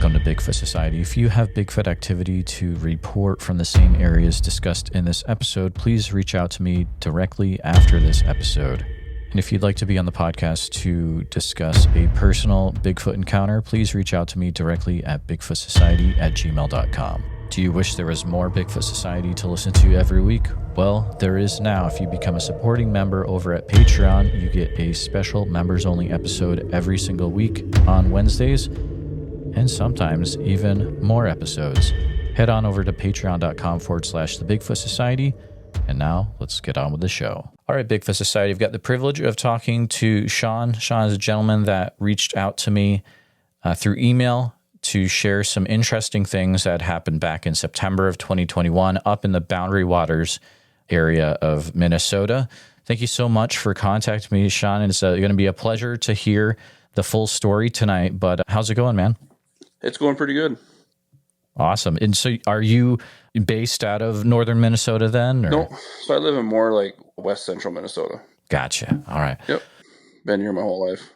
Welcome to Bigfoot Society. If you have Bigfoot activity to report from the same areas discussed in this episode, please reach out to me directly after this episode. And if you'd like to be on the podcast to discuss a personal Bigfoot encounter, please reach out to me directly at bigfootsociety@gmail.com. Do you wish there was more Bigfoot Society to listen to every week? Well, there is now. If you become a supporting member over at Patreon, you get a special members-only episode every single week on Wednesdays, and sometimes even more episodes. Head on over to patreon.com/the Bigfoot Society. And now let's get on with the show. All right, Bigfoot Society, I've got the privilege of talking to Shawn. Shawn is a gentleman that reached out to me through email to share some interesting things that happened back in September of 2021 up in the Boundary Waters area of Minnesota. Thank you so much for contacting me, Shawn. It's going to be a pleasure to hear the full story tonight, but how's it going, man? It's going pretty good. Awesome. And so are you based out of northern Minnesota then? Or? No, so I live in more like west central Minnesota. Gotcha. All right. Yep. Been here my whole life.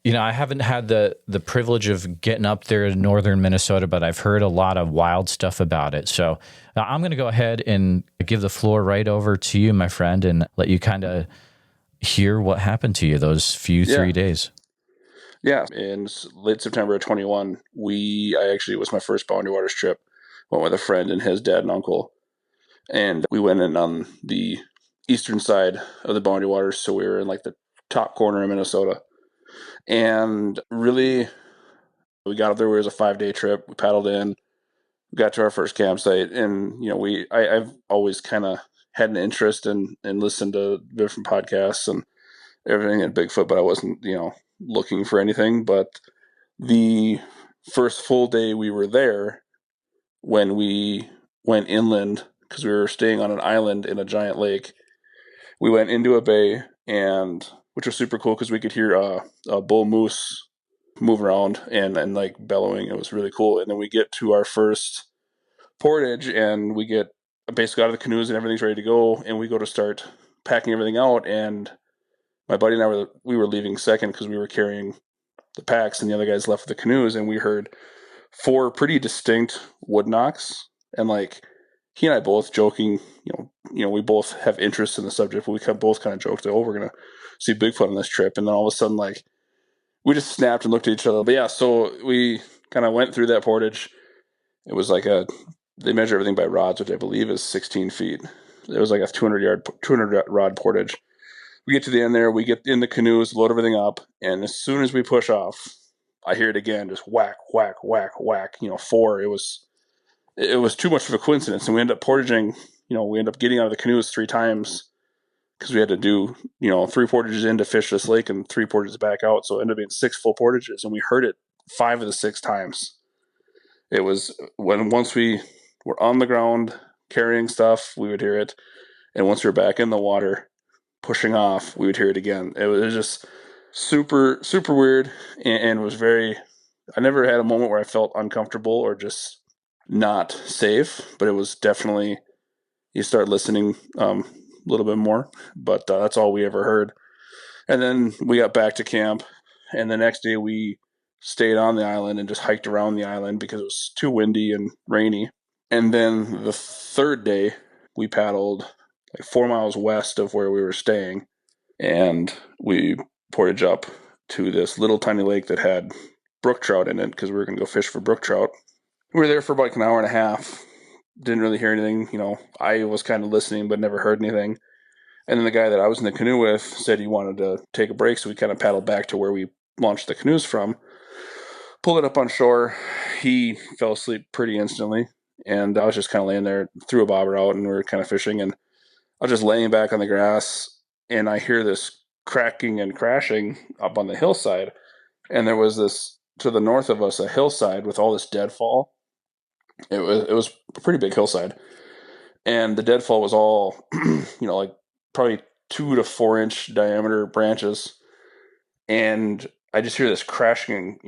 You know, I haven't had the privilege of getting up there in northern Minnesota, but I've heard a lot of wild stuff about it. So I'm going to go ahead and give the floor right over to you, my friend, and let you kind of hear what happened to you those few 3 days. Yeah. In late September of 21, it was my first Boundary Waters trip. Went with a friend and his dad and uncle. And we went in on the eastern side of the Boundary Waters. So we were in like the top corner of Minnesota. And really, we got up there. It was a 5-day trip. We paddled in, we got to our first campsite. And, you know, I've always kind of had an interest in listened to different podcasts and everything at Bigfoot, but I wasn't, looking for anything. But the first full day we were there, when we went inland, because we were staying on an island in a giant lake, we went into a bay, and which was super cool because we could hear a bull moose move around and like bellowing. It was really cool. And then we get to our first portage, and we get basically out of the canoes and everything's ready to go, and we go to start packing everything out. And my buddy and I were leaving second because we were carrying the packs, and the other guys left with the canoes, and we heard 4 pretty distinct wood knocks. And like he and I both joking, we both have interest in the subject, but we both kind of joked that, we're going to see Bigfoot on this trip. And then all of a sudden, like, we just snapped and looked at each other. But yeah, so we kind of went through that portage. It was like they measure everything by rods, which I believe is 16 feet. It was like a 200 rod portage. We get to the end there, we get in the canoes, load everything up, and as soon as we push off, I hear it again, just whack, whack, whack, whack. 4. It was too much of a coincidence, and we end up portaging. We end up getting out of the canoes 3 times because we had to do 3 portages in to fish this lake and 3 portages back out. So it ended up being 6 full portages, and we heard it 5 of the 6 times. It was once we were on the ground carrying stuff, we would hear it, and once we were back in the water pushing off, we would hear it again. It was just super, super weird, and was very. I never had a moment where I felt uncomfortable or just not safe, but it was definitely, you start listening a little bit more, but that's all we ever heard. And then we got back to camp, and the next day we stayed on the island and just hiked around the island because it was too windy and rainy. And then the third day we paddled like 4 miles west of where we were staying, and we portaged up to this little tiny lake that had brook trout in it because we were going to go fish for brook trout. We were there for about like an hour and a half. Didn't really hear anything. I was kind of listening, but never heard anything. And then the guy that I was in the canoe with said he wanted to take a break, so we kind of paddled back to where we launched the canoes from. Pulled it up on shore. He fell asleep pretty instantly, and I was just kind of laying there, threw a bobber out, and we were kind of fishing. And I was just laying back on the grass, and I hear this cracking and crashing up on the hillside. And there was this, to the north of us, a hillside with all this deadfall. It was a pretty big hillside, and the deadfall was all, like probably 2 to 4 inch diameter branches. And I just hear this crashing,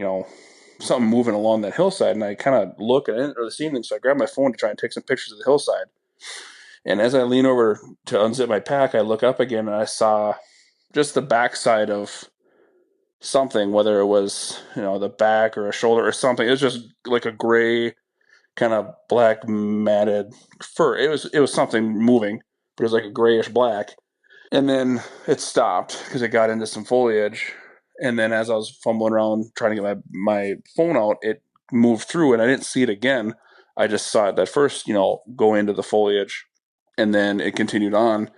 something moving along that hillside. And I kind of look and I didn't really see anything. So I grabbed my phone to try and take some pictures of the hillside. And as I lean over to unzip my pack, I look up again and I saw just the backside of something, whether it was, the back or a shoulder or something. It was just like a gray, kind of black matted fur. It was something moving, but it was like a grayish black. And then it stopped because it got into some foliage. And then as I was fumbling around trying to get my phone out, it moved through and I didn't see it again. I just saw it at first, go into the foliage, and then it continued on,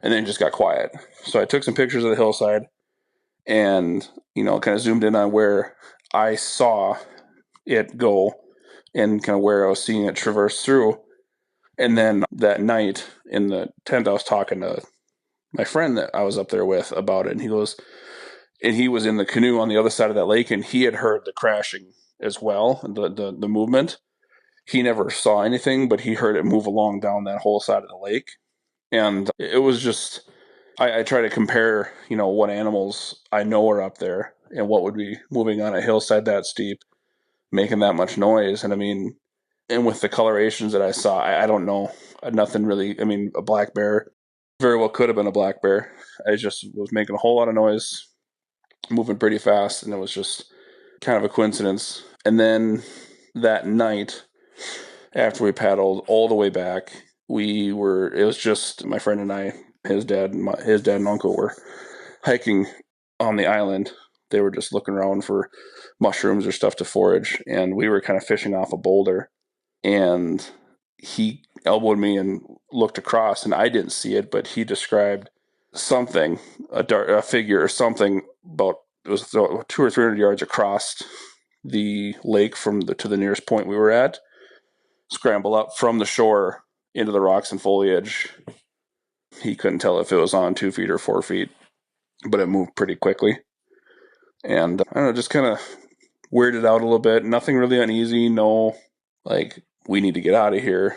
and then it just got quiet. So I took some pictures of the hillside and, kind of zoomed in on where I saw it go and kind of where I was seeing it traverse through. And then that night in the tent, I was talking to my friend that I was up there with about it. And he was in the canoe on the other side of that lake, and he had heard the crashing as well, the movement. He never saw anything, but he heard it move along down that whole side of the lake. And it was just, I try to compare, what animals I know are up there and what would be moving on a hillside that steep, making that much noise. And I mean, and with the colorations that I saw, I don't know, nothing really. I mean, a black bear very well could have been a black bear. I just was making a whole lot of noise, moving pretty fast, and it was just kind of a coincidence. And then that night, after we paddled all the way back, it was just my friend and I, his dad and uncle were hiking on the island. They were just looking around for mushrooms or stuff to forage, and we were kind of fishing off a boulder, and he elbowed me and looked across, and I didn't see it, but he described something, a figure or something, about, it was 200 or 300 yards across the lake to the nearest point we were at, scramble up from the shore into the rocks and foliage. He couldn't tell if it was on 2 feet or 4 feet, but it moved pretty quickly. And I don't know, just kind of weirded out a little bit. Nothing really uneasy. No, like, we need to get out of here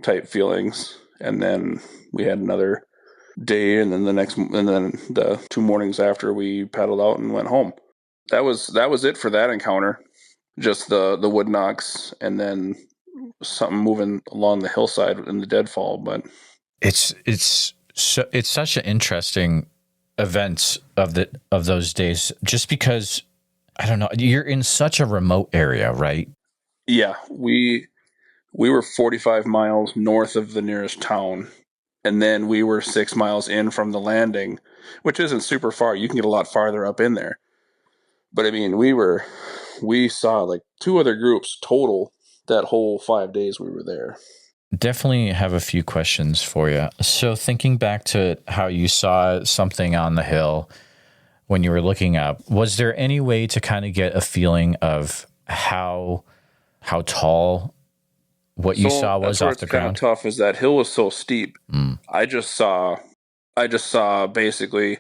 type feelings. And then we had another day, and then the 2 mornings after, we paddled out and went home. That was it for that encounter. Just the wood knocks, and then something moving along the hillside in the deadfall. But it's such an interesting event of those days, just because, I don't know, you're in such a remote area, right? Yeah, we were 45 miles north of the nearest town, and then we were 6 miles in from the landing, which isn't super far. You can get a lot farther up in there. But I mean, we saw like 2 other groups total that whole 5 days we were there. Definitely have a few questions for you. So thinking back to how you saw something on the hill when you were looking up, was there any way to kind of get a feeling of how tall what you saw was off the ground? That's tough, is that hill was so steep. I just saw basically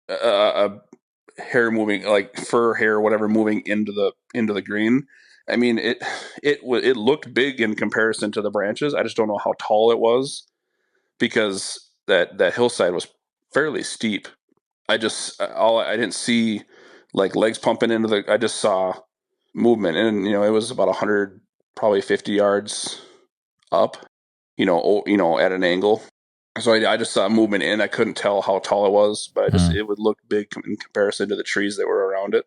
a hair moving, like fur hair, whatever, moving into the green. I mean, it looked big in comparison to the branches. I just don't know how tall it was, because that hillside was fairly steep. I didn't see like legs pumping into I just saw movement, and it was about 100, probably 50 yards up, at an angle. So I just saw movement in. I couldn't tell how tall it was, but it would look big in comparison to the trees that were around it.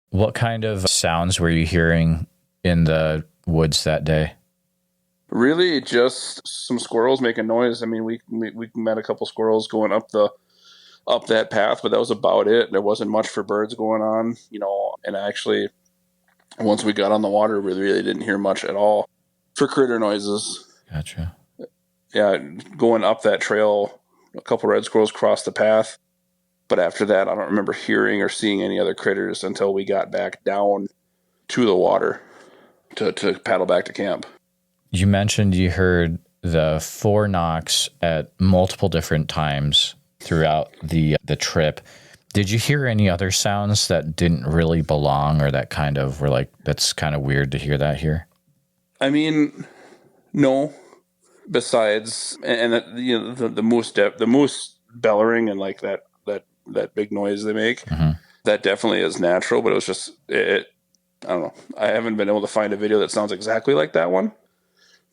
What kind of sounds were you hearing in the woods that day? Really, just some squirrels making noise. I mean, we met a couple squirrels going up that path, but that was about it. There wasn't much for birds going on, and actually, once we got on the water, we really didn't hear much at all for critter noises. Gotcha. Yeah, going up that trail, a couple red squirrels crossed the path, but after that, I don't remember hearing or seeing any other critters until we got back down to the water to paddle back to camp. You mentioned you heard the 4 knocks at multiple different times throughout the trip. Did you hear any other sounds that didn't really belong, or that kind of were like, that's kind of weird to hear that here? I mean, no. Besides, and the moose bellowing and like that big noise they make, that definitely is natural. But it was just I don't know. I haven't been able to find a video that sounds exactly like that one,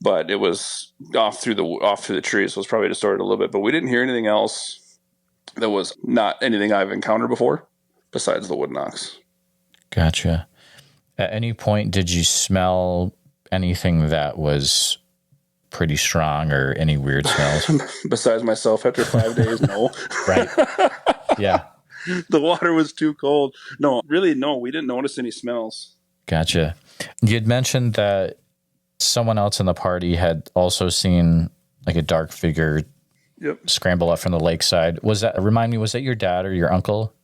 but it was off through the trees, so it's probably distorted a little bit. But we didn't hear anything else that was not anything I've encountered before, besides the wood knocks. Gotcha. At any point, did you smell anything that was pretty strong or any weird smells? Besides myself after 5 days, no. Right. Yeah. The water was too cold. No, really, no. We didn't notice any smells. Gotcha. You'd mentioned that someone else in the party had also seen like a dark figure scramble up from the lakeside. Remind me, was that your dad or your uncle?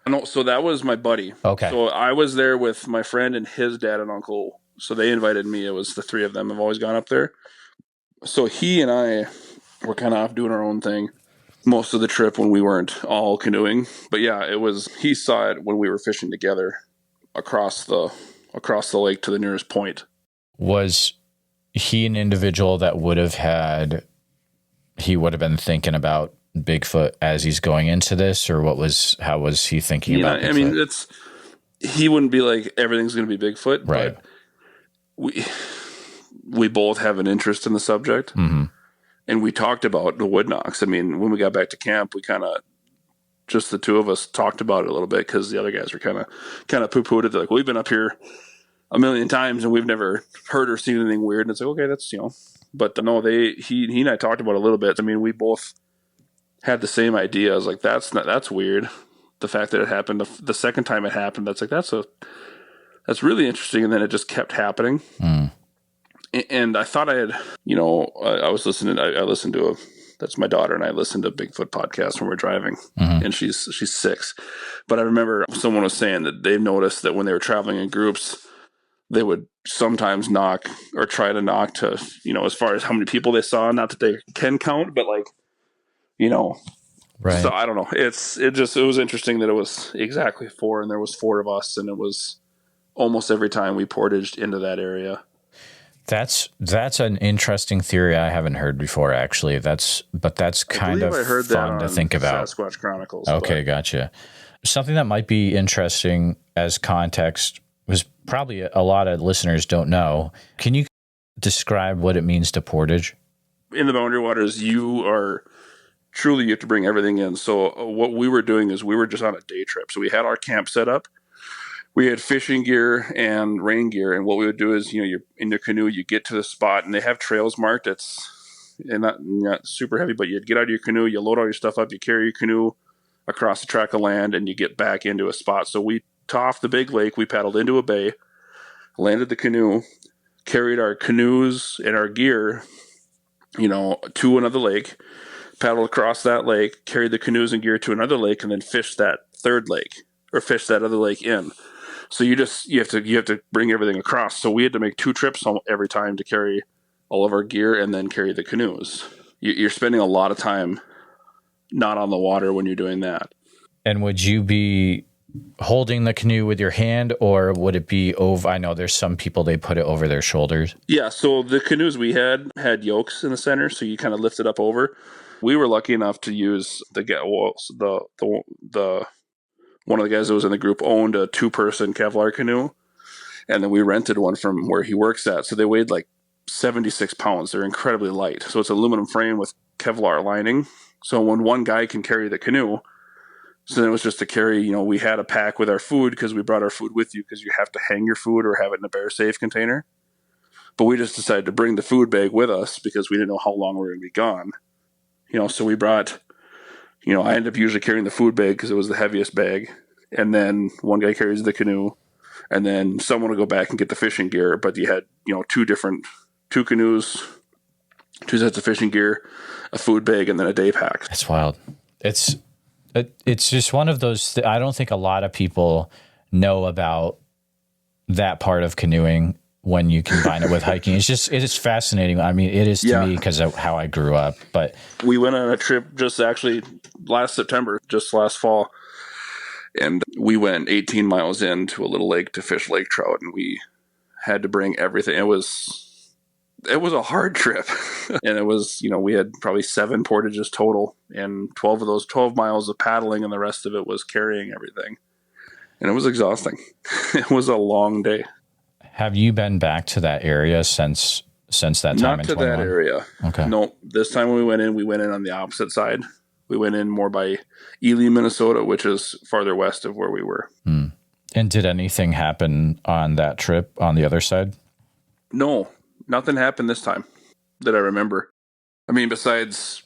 No, so that was my buddy. Okay. So I was there with my friend and his dad and uncle. So they invited me. It was the three of them. Have always gone up there. So he and I were kind of off doing our own thing most of the trip when we weren't all canoeing. But yeah, he saw it when we were fishing together across the lake to the nearest point. Was he an individual that he would have been thinking about Bigfoot as he's going into this, or how was he thinking about Bigfoot? I mean, he wouldn't be like everything's going to be Bigfoot, right? But we both have an interest in the subject, and we talked about the wood knocks. I mean, when we got back to camp, we kind of just the two of us talked about it a little bit because the other guys were kind of poo-pooed it. They're like, well, we've been up here a million times and we've never heard or seen anything weird. And it's like, okay, that's but no, he and I talked about it a little bit. I mean, we both had the same idea. I was like, that's weird. The fact that it happened the second time it happened, that's really interesting. And then it just kept happening. And I thought I had, I was listening. I listened to that's my daughter, and I listened to Bigfoot podcast when we're driving, and she's 6. But I remember someone was saying that they've noticed that when they were traveling in groups, they would sometimes knock or try to knock to, as far as how many people they saw. Not that they can count, but like, right. So I don't know. It was interesting that it was exactly 4 and there was 4 of us, and it was almost every time we portaged into that area. That's an interesting theory I haven't heard before, actually. That's kind of fun to think about. Sasquatch Chronicles. Okay, gotcha. Something that might be interesting as context was probably a lot of listeners don't know. Can you describe what it means to portage? In the Boundary Waters, you have to bring everything in. So what we were doing is we were just on a day trip. So we had our camp set up. We had fishing gear and rain gear. And what we would do is, you're in the canoe, you get to the spot, and they have trails marked. It's not super heavy, but you'd get out of your canoe, you load all your stuff up, you carry your canoe across a tract of land, and you get back into a spot. So we off the big lake, we paddled into a bay, landed the canoe, carried our canoes and our gear, to another lake, paddled across that lake, carried the canoes and gear to another lake, and then fished that third lake or fished that other lake in. So you have to bring everything across. So we had to make 2 trips every time to carry all of our gear and then carry the canoes. You're spending a lot of time not on the water when you're doing that. And would you be holding the canoe with your hand, or would it be over? I know there's some people, they put it over their shoulders. Yeah, so the canoes we had yokes in the center, so you kind of lift it up over. We were lucky enough to use the one of the guys that was in the group owned a 2-person Kevlar canoe, and then we rented one from where he works at. So they weighed like 76 pounds. They're incredibly light. So it's an aluminum frame with Kevlar lining. So when one guy can carry the canoe, so then it was just to carry, we had a pack with our food because we brought our food with you because you have to hang your food or have it in a bear safe container. But we just decided to bring the food bag with us because we didn't know how long we were going to be gone. So we brought, I ended up usually carrying the food bag because it was the heaviest bag. And then one guy carries the canoe, and then someone would go back and get the fishing gear. But you had, 2 canoes, 2 sets of fishing gear, a food bag, and then a day pack. That's wild. It's just one of those, I don't think a lot of people know about that part of canoeing when you combine it with hiking. It is fascinating. I mean, it is to me because of how I grew up. But we went on a trip just actually last September, just last fall. And we went 18 miles into a little lake to fish lake trout, and we had to bring everything. It was a hard trip. And it was, we had probably 7 portages total, and 12 of those 12 miles of paddling, and the rest of it was carrying everything. And it was exhausting. It was a long day. Have you been back to that area since that time? Not to that area. Okay. No, this time when we went in on the opposite side. We went in more by Ely, Minnesota, which is farther west of where we were. And did anything happen on that trip on the other side? No, nothing happened this time that I remember. I mean, besides,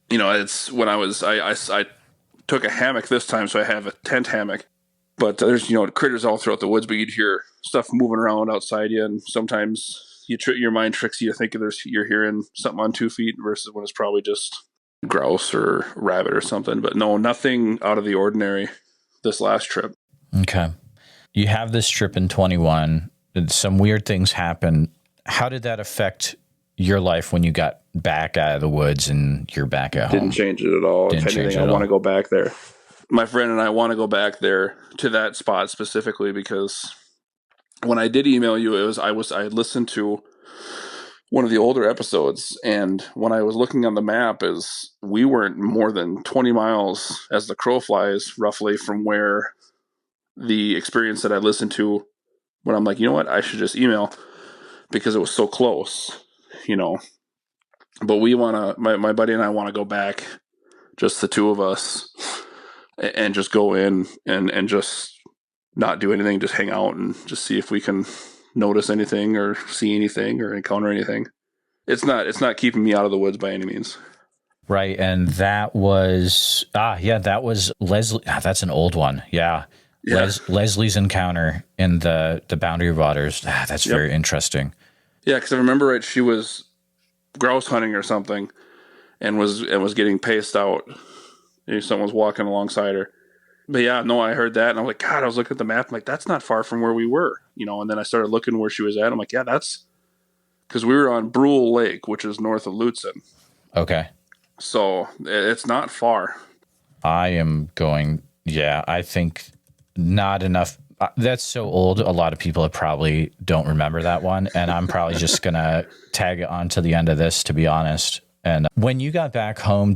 it's when I took a hammock this time, so I have a tent hammock. But there's, critters all throughout the woods, but you'd hear stuff moving around outside you, and sometimes your mind tricks you to think you're hearing something on 2 feet versus when it's probably just grouse or rabbit or something. But no, nothing out of the ordinary this last trip. Okay. You have this trip in 21. Some weird things happen. How did that affect your life when you got back out of the woods and you're back at home? Didn't change it at all. If anything, I want to go back there. My friend and I want to go back there to that spot specifically because when I did email you, I listened to one of the older episodes, and when I was looking on the map, we weren't more than 20 miles as the crow flies, roughly, from where the experience that I listened to. When I'm like, you know what, I should just email because it was so close, But we want to. My buddy and I want to go back, just the two of us, and just go in and just not do anything, just hang out and just see if we can notice anything or see anything or encounter anything. It's not keeping me out of the woods by any means. Right. And that was, that was Leslie. That's an old one. Yeah. Leslie's encounter in the Boundary Waters. That's very interesting. Yeah. Cause I remember she was grouse hunting or something and was getting paced out. Someone was walking alongside her. But yeah, no, I heard that and I was like, God, I was looking at the map. I'm like, that's not far from where we were, and then I started looking where she was at. I'm like, yeah, that's because we were on Brule Lake, which is north of Lutsen. Okay. So it's not far. I think not enough. That's so old. A lot of people probably don't remember that one. And I'm probably just going to tag it on to the end of this, to be honest. And when you got back home,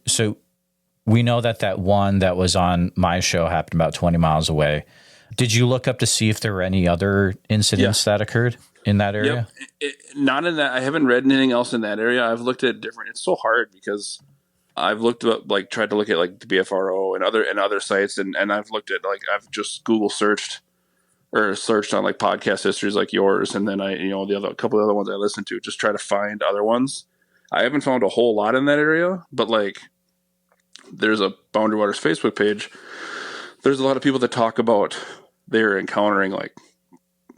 so we know that one that was on my show happened about 20 miles away. Did you look up to see if there were any other incidents that occurred in that area? Yep. Not in that. I haven't read anything else in that area. I've looked at different. It's so hard because I've looked up, tried to look at the BFRO and other sites, and I've looked at I've just Google searched or searched on podcast histories like yours, and then a couple of other ones I listened to, just try to find other ones. I haven't found a whole lot in that area, but there's a Boundary Waters Facebook page. There's a lot of people that talk about they're encountering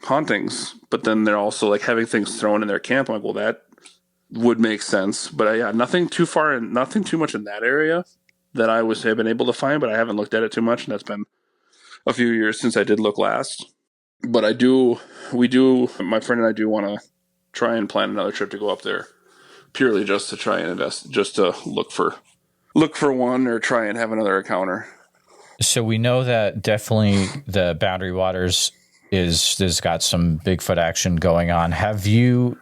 hauntings, but then they're also having things thrown in their camp. I'm like, well, that would make sense. But nothing too far and nothing too much in that area that I have been able to find, but I haven't looked at it too much. And that's been a few years since I did look last. But my friend and I do want to try and plan another trip to go up there purely just to try and invest, just to look for one or try and have another encounter. So we know that definitely the Boundary Waters has got some Bigfoot action going on. Have you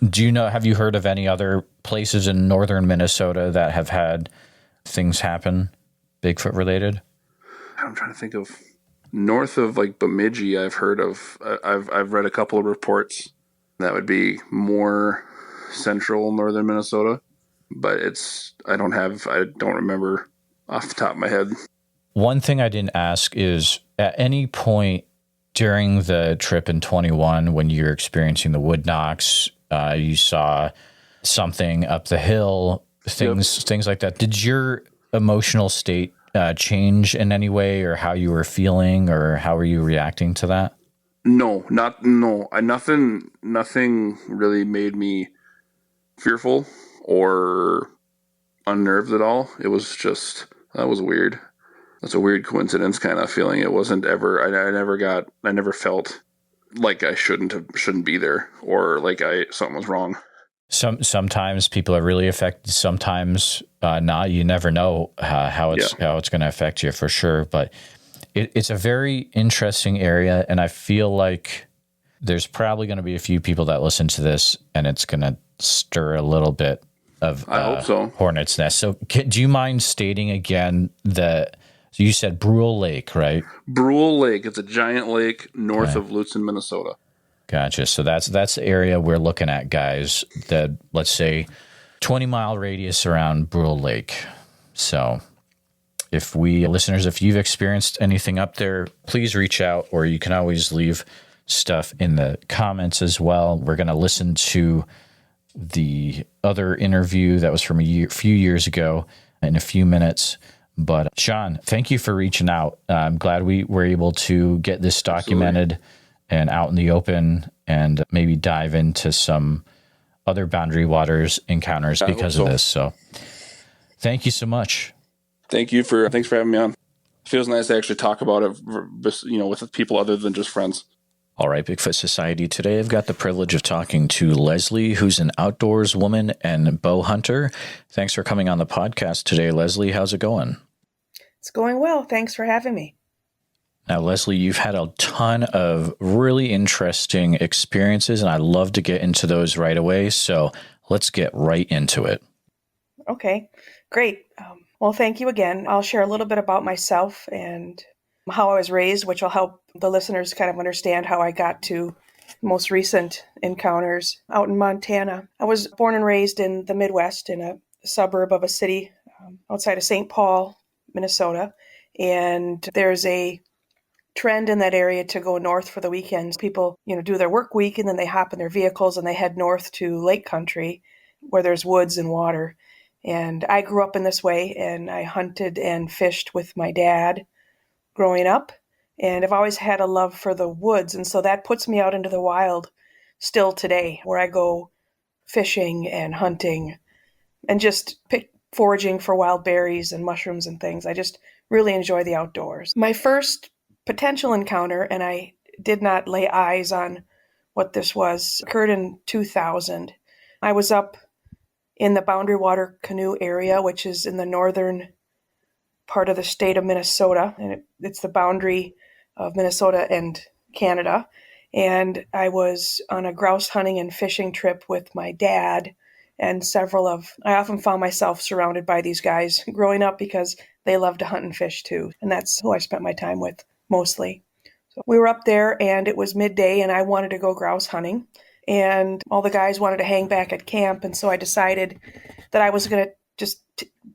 heard of any other places in northern Minnesota that have had things happen Bigfoot related? I'm trying to think of north of Bemidji. I've heard of. I've read a couple of reports that would be more central northern Minnesota, but I don't remember off the top of my head. One thing I didn't ask is, at any point during the trip in 21, when you're experiencing the wood knocks, you saw something up the hill, things like that. Did your emotional state change in any way, or how you were feeling, or how were you reacting to that? No. Nothing really made me fearful or unnerved at all. It was just, that was weird. That's a weird coincidence kind of feeling. It wasn't ever, I never felt like I shouldn't be there, or something was wrong. Sometimes people are really affected. Sometimes not. You never know how it's going to affect you, for sure. But it's a very interesting area, and I feel like there's probably going to be a few people that listen to this, and it's going to stir a little bit of I hope so. hornet's nest. So, do you mind stating again So you said Brule Lake, right? Brule Lake. It's a giant lake north of Lutsen, Minnesota. Gotcha. So that's the area we're looking at, guys. The, let's say, 20-mile radius around Brule Lake. So if you've experienced anything up there, please reach out, or you can always leave stuff in the comments as well. We're going to listen to the other interview that was from a few years ago in a few minutes. But Shawn, thank you for reaching out. I'm glad we were able to get this documented. Absolutely. And out in the open, and maybe dive into some other Boundary Waters encounters because of this. So thank you so much. Thanks for having me on. It feels nice to actually talk about it, with people other than just friends. All right, Bigfoot Society. Today I've got the privilege of talking to Leslie, who's an outdoors woman and bow hunter. Thanks for coming on the podcast today, Leslie. How's it going? It's going well. Thanks for having me. Now, Leslie, you've had a ton of really interesting experiences, and I'd love to get into those right away. So let's get right into it. Okay, great. Well, thank you again. I'll share a little bit about myself and how I was raised, which will help the listeners kind of understand how I got to most recent encounters out in Montana. I was born and raised in the Midwest in a suburb of a city outside of St. Paul, Minnesota. And there's a trend in that area to go north for the weekends. People, do their work week and then they hop in their vehicles and they head north to lake country where there's woods and water. And I grew up in this way, and I hunted and fished with my dad growing up. And I've always had a love for the woods. And so that puts me out into the wild still today, where I go fishing and hunting and just foraging for wild berries and mushrooms and things. I just really enjoy the outdoors. My first potential encounter, and I did not lay eyes on what this was, occurred in 2000. I was up in the Boundary Water Canoe area, which is in the northern part of the state of Minnesota, and it's the boundary of Minnesota and Canada. And I was on a grouse hunting and fishing trip with my dad and I often found myself surrounded by these guys growing up because they love to hunt and fish too. And that's who I spent my time with mostly. So we were up there and it was midday and I wanted to go grouse hunting, and all the guys wanted to hang back at camp. And so I decided that I was going to just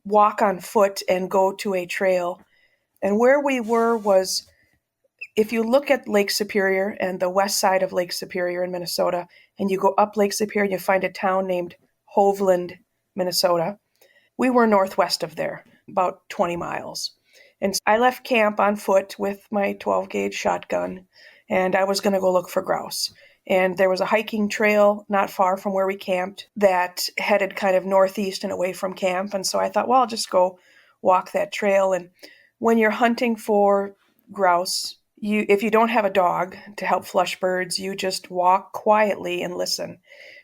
walk on foot and go to a trail. And where we were was, if you look at Lake Superior and the west side of Lake Superior in Minnesota, and you go up Lake Superior and you find a town named Hovland, Minnesota, we were northwest of there, about 20 miles. And so I left camp on foot with my 12-gauge shotgun, and I was going to go look for grouse. And there was a hiking trail not far from where we camped that headed kind of northeast and away from camp. And so I thought, well, I'll just go walk that trail. And when you're hunting for grouse, if you don't have a dog to help flush birds, you just walk quietly and listen.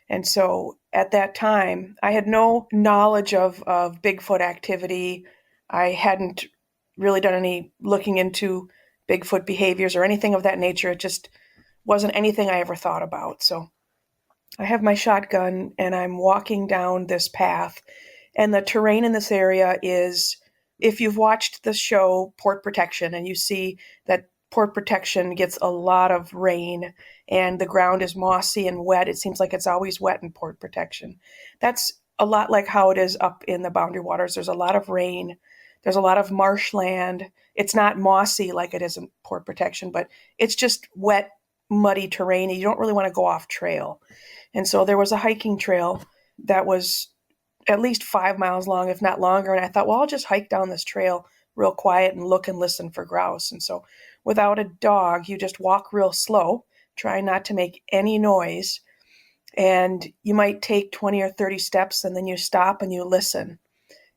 And so at that time, I had no knowledge of Bigfoot activity. I hadn't really done any looking into Bigfoot behaviors or anything of that nature. It just wasn't anything I ever thought about. So I have my shotgun and I'm walking down this path. And the terrain in this area is, if you've watched the show Port Protection and you see that Port Protection gets a lot of rain and the ground is mossy and wet, it seems like it's always wet in Port Protection. That's a lot like how it is up in the Boundary Waters. There's a lot of rain. There's a lot of marshland. It's not mossy like it is in Port Protection, but it's just wet, muddy terrain. You don't really want to go off trail. And so there was a hiking trail that was at least 5 miles long, if not longer. And I thought, well, I'll just hike down this trail real quiet and look and listen for grouse. And so without a dog, you just walk real slow, try not to make any noise. And you might take 20 or 30 steps and then you stop and you listen.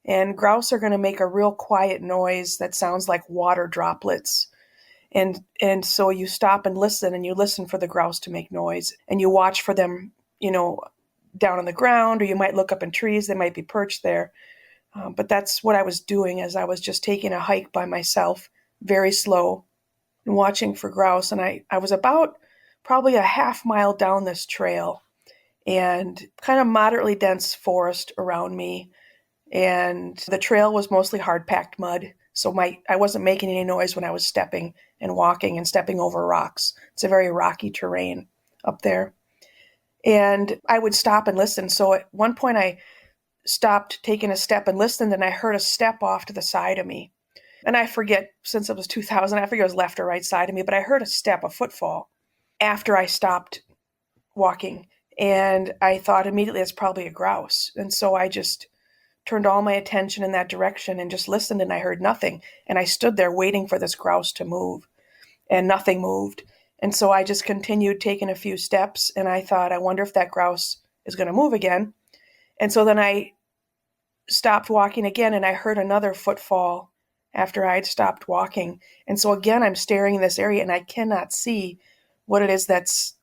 And grouse are going to make a real quiet noise that sounds like water droplets. And so you stop and you listen for the grouse to make noise, and you watch for them, down on the ground, or you might look up in trees. They might be perched there. But that's what I was doing, as I was just taking a hike by myself, very slow, and watching for grouse. And I was about probably a half mile down this trail, and kind of moderately dense forest around me. And the trail was mostly hard-packed mud, so I wasn't making any noise when I was stepping and walking and stepping over rocks. It's a very rocky terrain up there. And I would stop and listen. So at one point I stopped taking a step and listened, and I heard a step off to the side of me. And I forget, since it was 2000, I forget it was left or right side of me, but I heard a footfall after I stopped walking. And I thought immediately it's probably a grouse. And so I just turned all my attention in that direction and just listened, and I heard nothing. And I stood there waiting for this grouse to move, and nothing moved. And so I just continued taking a few steps, and I thought, I wonder if that grouse is going to move again. And so then I stopped walking again, and I heard another footfall after I'd stopped walking. And so again, I'm staring in this area, and I cannot see what it is that's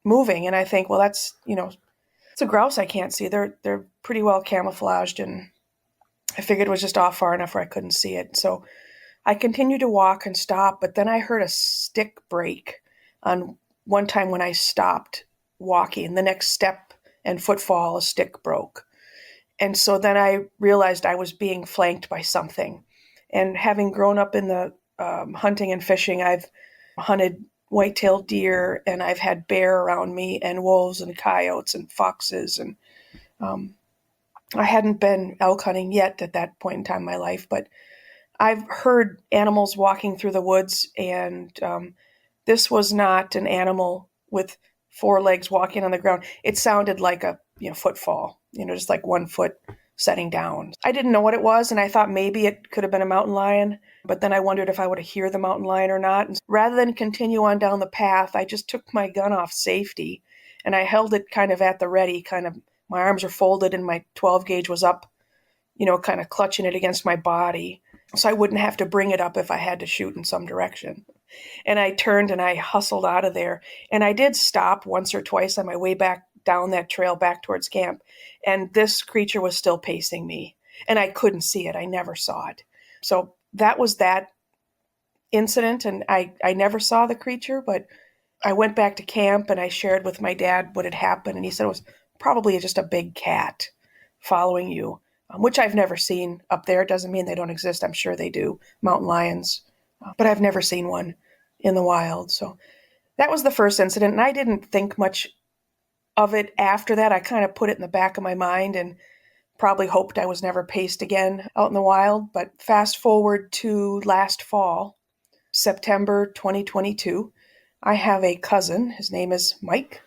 moving. And I think, well, that's, it's a grouse I can't see. They're pretty well camouflaged, and I figured it was just off far enough where I couldn't see it. So I continued to walk and stop, but then I heard a stick break on one time when I stopped walking. The next step and footfall, a stick broke. And so then I realized I was being flanked by something. And having grown up in the hunting and fishing, I've hunted white-tailed deer, and I've had bear around me, and wolves and coyotes and foxes. And I hadn't been elk hunting yet at that point in time in my life, but I've heard animals walking through the woods, and this was not an animal with four legs walking on the ground. It sounded like a footfall, just like 1 foot setting down. I didn't know what it was, and I thought maybe it could have been a mountain lion, but then I wondered if I would hear the mountain lion or not. And rather than continue on down the path, I just took my gun off safety, and I held it kind of at the ready, kind of my arms were folded and my 12 gauge was up, kind of clutching it against my body, so I wouldn't have to bring it up if I had to shoot in some direction. And I turned and I hustled out of there. And I did stop once or twice on my way back down that trail back towards camp. And this creature was still pacing me. And I couldn't see it. I never saw it. So that was that incident. And I never saw the creature, but I went back to camp and I shared with my dad what had happened. And he said it was probably just a big cat following you, which I've never seen up there. It doesn't mean they don't exist. I'm sure they do, mountain lions. But I've never seen one in the wild. So that was the first incident. And I didn't think much of it after that. I kind of put it in the back of my mind and probably hoped I was never paced again out in the wild. But fast forward to last fall, September 2022, I have a cousin. His name is Mike.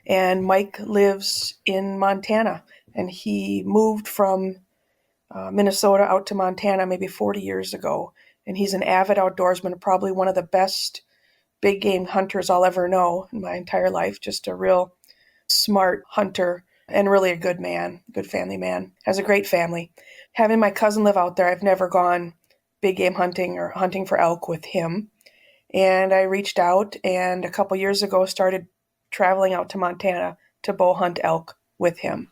And Mike lives in Montana. And he moved from Minnesota out to Montana maybe 40 years ago. And he's an avid outdoorsman, probably one of the best big game hunters I'll ever know in my entire life. Just a real smart hunter and really a good man, good family man. Has a great family. Having my cousin live out there, I've never gone big game hunting or hunting for elk with him. And I reached out and a couple years ago started traveling out to Montana to bow hunt elk with him.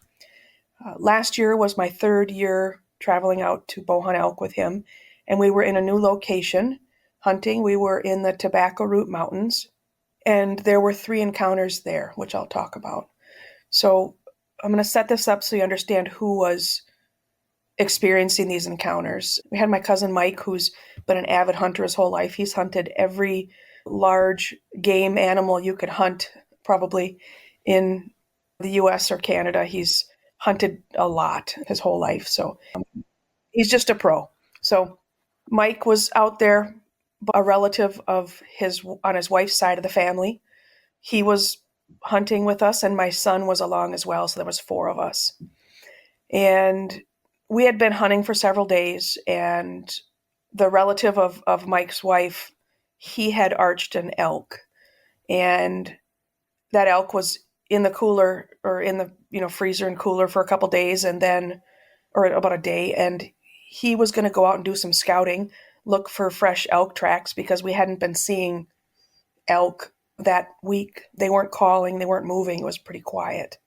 Last year was my third year traveling out to bow hunt elk with him. And we were in a new location hunting. We were in the Tobacco Root Mountains, and there were 3 encounters there, which I'll talk about. So I'm going to set this up so you understand who was experiencing these encounters. We had my cousin Mike, who's been an avid hunter his whole life. He's hunted every large game animal you could hunt, probably in the US or Canada. He's hunted a lot his whole life. So he's just a pro. So Mike was out there, a relative of his on his wife's side of the family. He was hunting with us, and my son was along as well, so there was 4 of us. And we had been hunting for several days, and the relative of Mike's wife, he had arched an elk, and that elk was in the cooler or in the freezer and cooler for a couple days, and then or about a day, and he was going to go out and do some scouting, look for fresh elk tracks because we hadn't been seeing elk that week. They weren't calling, they weren't moving. It was pretty quiet.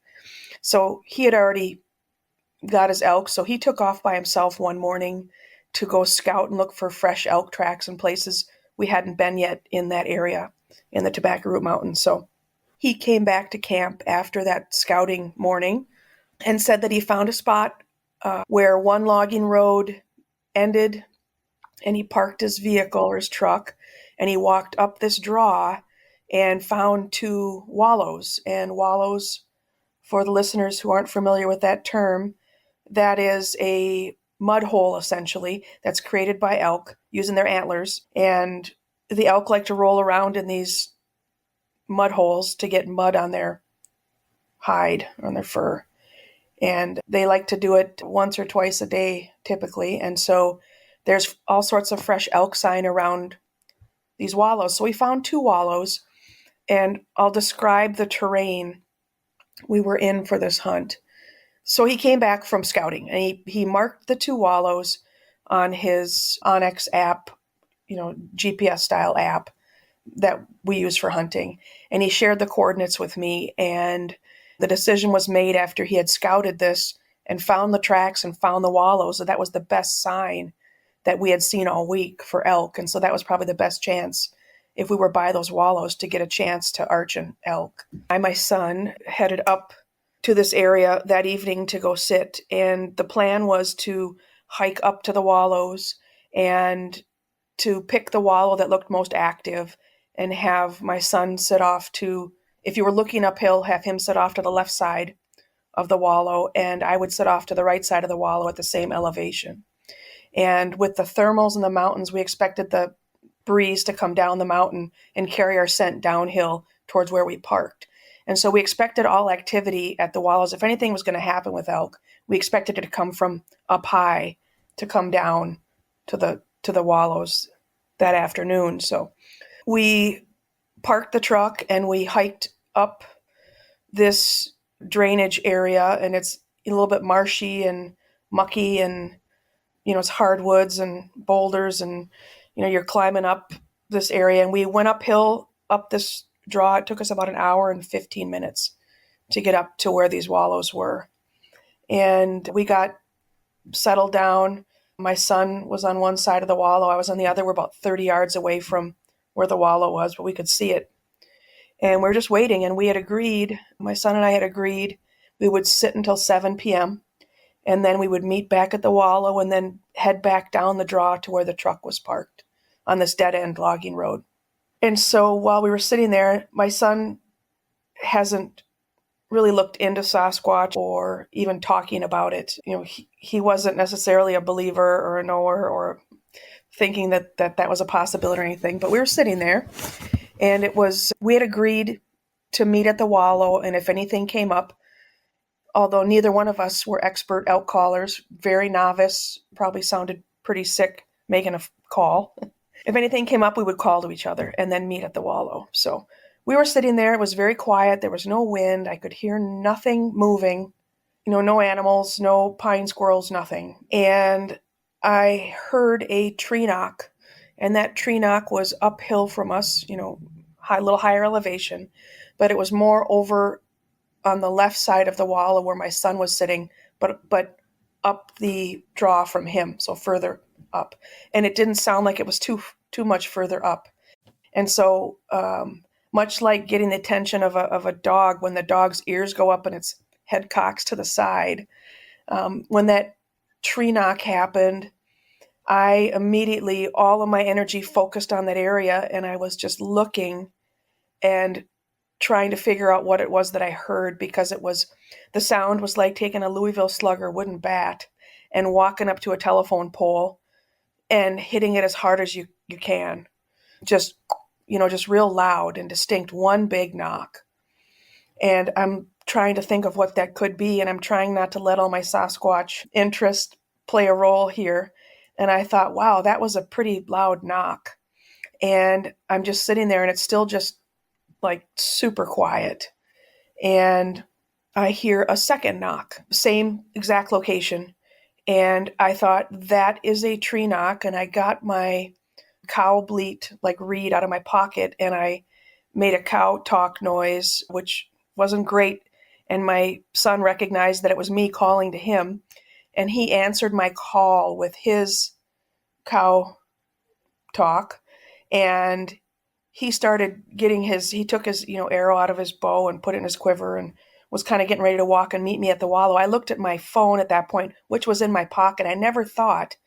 So he had already got his elk. So he took off by himself one morning to go scout and look for fresh elk tracks in places we hadn't been yet in that area in the Tobacco Root Mountains. So he came back to camp after that scouting morning and said that he found a spot where one logging road ended, and he parked his vehicle or his truck, and he walked up this draw and found 2 wallows. And wallows, for the listeners who aren't familiar with that term, that is a mud hole, essentially, that's created by elk using their antlers. And the elk like to roll around in these mud holes to get mud on their hide, on their fur. And they like to do it once or twice a day, typically. And so there's all sorts of fresh elk sign around these wallows. So we found 2 wallows, and I'll describe the terrain we were in for this hunt. So he came back from scouting, and he marked the 2 wallows on his Onyx app, GPS style app that we use for hunting. And he shared the coordinates with me, and the decision was made after he had scouted this and found the tracks and found the wallows, that was the best sign that we had seen all week for elk. And so that was probably the best chance, if we were by those wallows, to get a chance to arch an elk. I and my son headed up to this area that evening to go sit, and the plan was to hike up to the wallows and to pick the wallow that looked most active and have my son sit off to, if you were looking uphill, have him sit off to the left side of the wallow, and I would sit off to the right side of the wallow at the same elevation. And with the thermals in the mountains, we expected the breeze to come down the mountain and carry our scent downhill towards where we parked. And so we expected all activity at the wallows. If anything was going to happen with elk, we expected it to come from up high to come down to the wallows that afternoon. So we parked the truck and we hiked up this drainage area, and it's a little bit marshy and mucky, and it's hardwoods and boulders, and you're climbing up this area. And we went uphill up this draw. It took us about an hour and 15 minutes to get up to where these wallows were. And we got settled down. My son was on one side of the wallow. I was on the other. We're about 30 yards away from where the wallow was, but we could see it. And we're just waiting. And we had agreed, my son and I had agreed, we would sit until 7 p.m. and then we would meet back at the wallow and then head back down the draw to where the truck was parked on this dead-end logging road. And so while we were sitting there, my son hasn't really looked into Sasquatch or even talking about it. He wasn't necessarily a believer or a knower or thinking that was a possibility or anything. But we were sitting there, and we had agreed to meet at the wallow, and if anything came up, although neither one of us were expert elk callers, very novice, probably sounded pretty sick making a call. If anything came up, we would call to each other and then meet at the wallow. So we were sitting there. It was very quiet. There was no wind. I could hear nothing moving, no animals, no pine squirrels, nothing. And I heard a tree knock, and that tree knock was uphill from us, a little higher elevation, but it was more over on the left side of the wallow where my son was sitting, but up the draw from him, so further up. And it didn't sound like it was too much further up. And so much like getting the attention of a dog when the dog's ears go up and its head cocks to the side, when that tree knock happened, I immediately, all of my energy focused on that area, and I was just looking and trying to figure out what it was that I heard, because the sound was like taking a Louisville Slugger wooden bat and walking up to a telephone pole and hitting it as hard as you can. Just real loud and distinct, one big knock. And I'm trying to think of what that could be, and I'm trying not to let all my Sasquatch interest play a role here. And I thought, wow, that was a pretty loud knock. And I'm just sitting there, and it's still just like super quiet. And I hear a second knock, same exact location. And I thought, that is a tree knock. And I got my cow bleat, like reed, out of my pocket, and I made a cow talk noise, which wasn't great. And my son recognized that it was me calling to him. And he answered my call with his cow talk. And he started he took his, arrow out of his bow and put it in his quiver and was kind of getting ready to walk and meet me at the wallow. I looked at my phone at that point, which was in my pocket. I never thought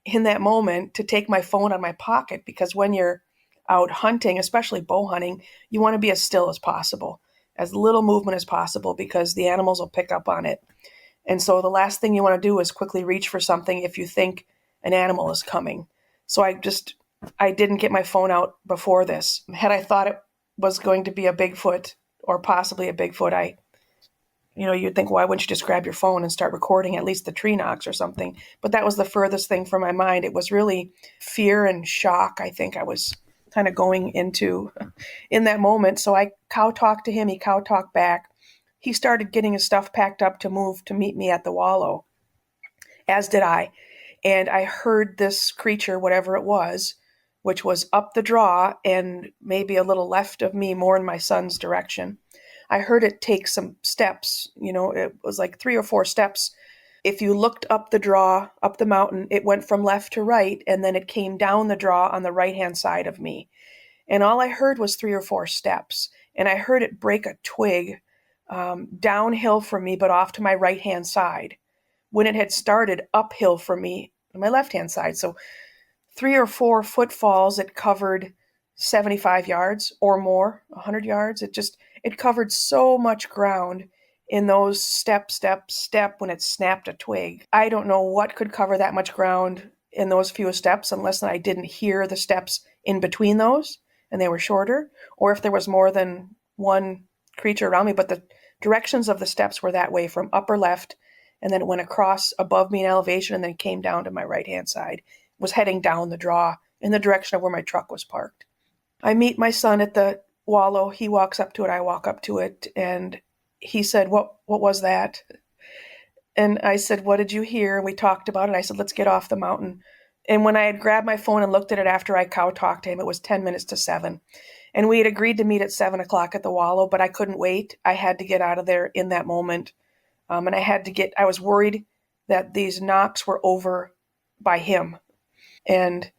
in that moment to take my phone out of my pocket, because when you're out hunting, especially bow hunting, you want to be as still as possible, as little movement as possible, because the animals will pick up on it. And so the last thing you want to do is quickly reach for something if you think an animal is coming. So I didn't get my phone out before this. Had I thought it was going to be a Bigfoot or possibly a Bigfoot, you'd think, why wouldn't you just grab your phone and start recording at least the tree knocks or something? But that was the furthest thing from my mind. It was really fear and shock, I think I was kind of going into in that moment. So I cow talked to him. He cow talked back. He started getting his stuff packed up to move to meet me at the wallow, as did I. And I heard this creature, whatever it was, which was up the draw and maybe a little left of me, more in my son's direction. I heard it take some steps. It was like 3 or 4 steps. If you looked up the draw, up the mountain, it went from left to right, and then it came down the draw on the right-hand side of me. And all I heard was 3 or 4 steps. And I heard it break a twig downhill from me, but off to my right-hand side, when it had started uphill from me on my left-hand side. So 3 or 4 footfalls, it covered 75 yards or more, 100 yards. It covered so much ground in those step when it snapped a twig. I don't know what could cover that much ground in those few steps unless I didn't hear the steps in between those and they were shorter, or if there was more than one creature around me. But the directions of the steps were that way, from upper left, and then it went across above me in elevation and then came down to my right-hand side. It was heading down the draw in the direction of where my truck was parked. I meet my son at the wallow. He walks up to it. I walk up to it, and he said, what was that? And I said, what did you hear? And we talked about it. I said, let's get off the mountain. And when I had grabbed my phone and looked at it after I cow talked to him, it was 10 minutes to 7. And we had agreed to meet at 7 o'clock at the wallow, but I couldn't wait. I had to get out of there in that moment. And I was worried that these knocks were over by him. And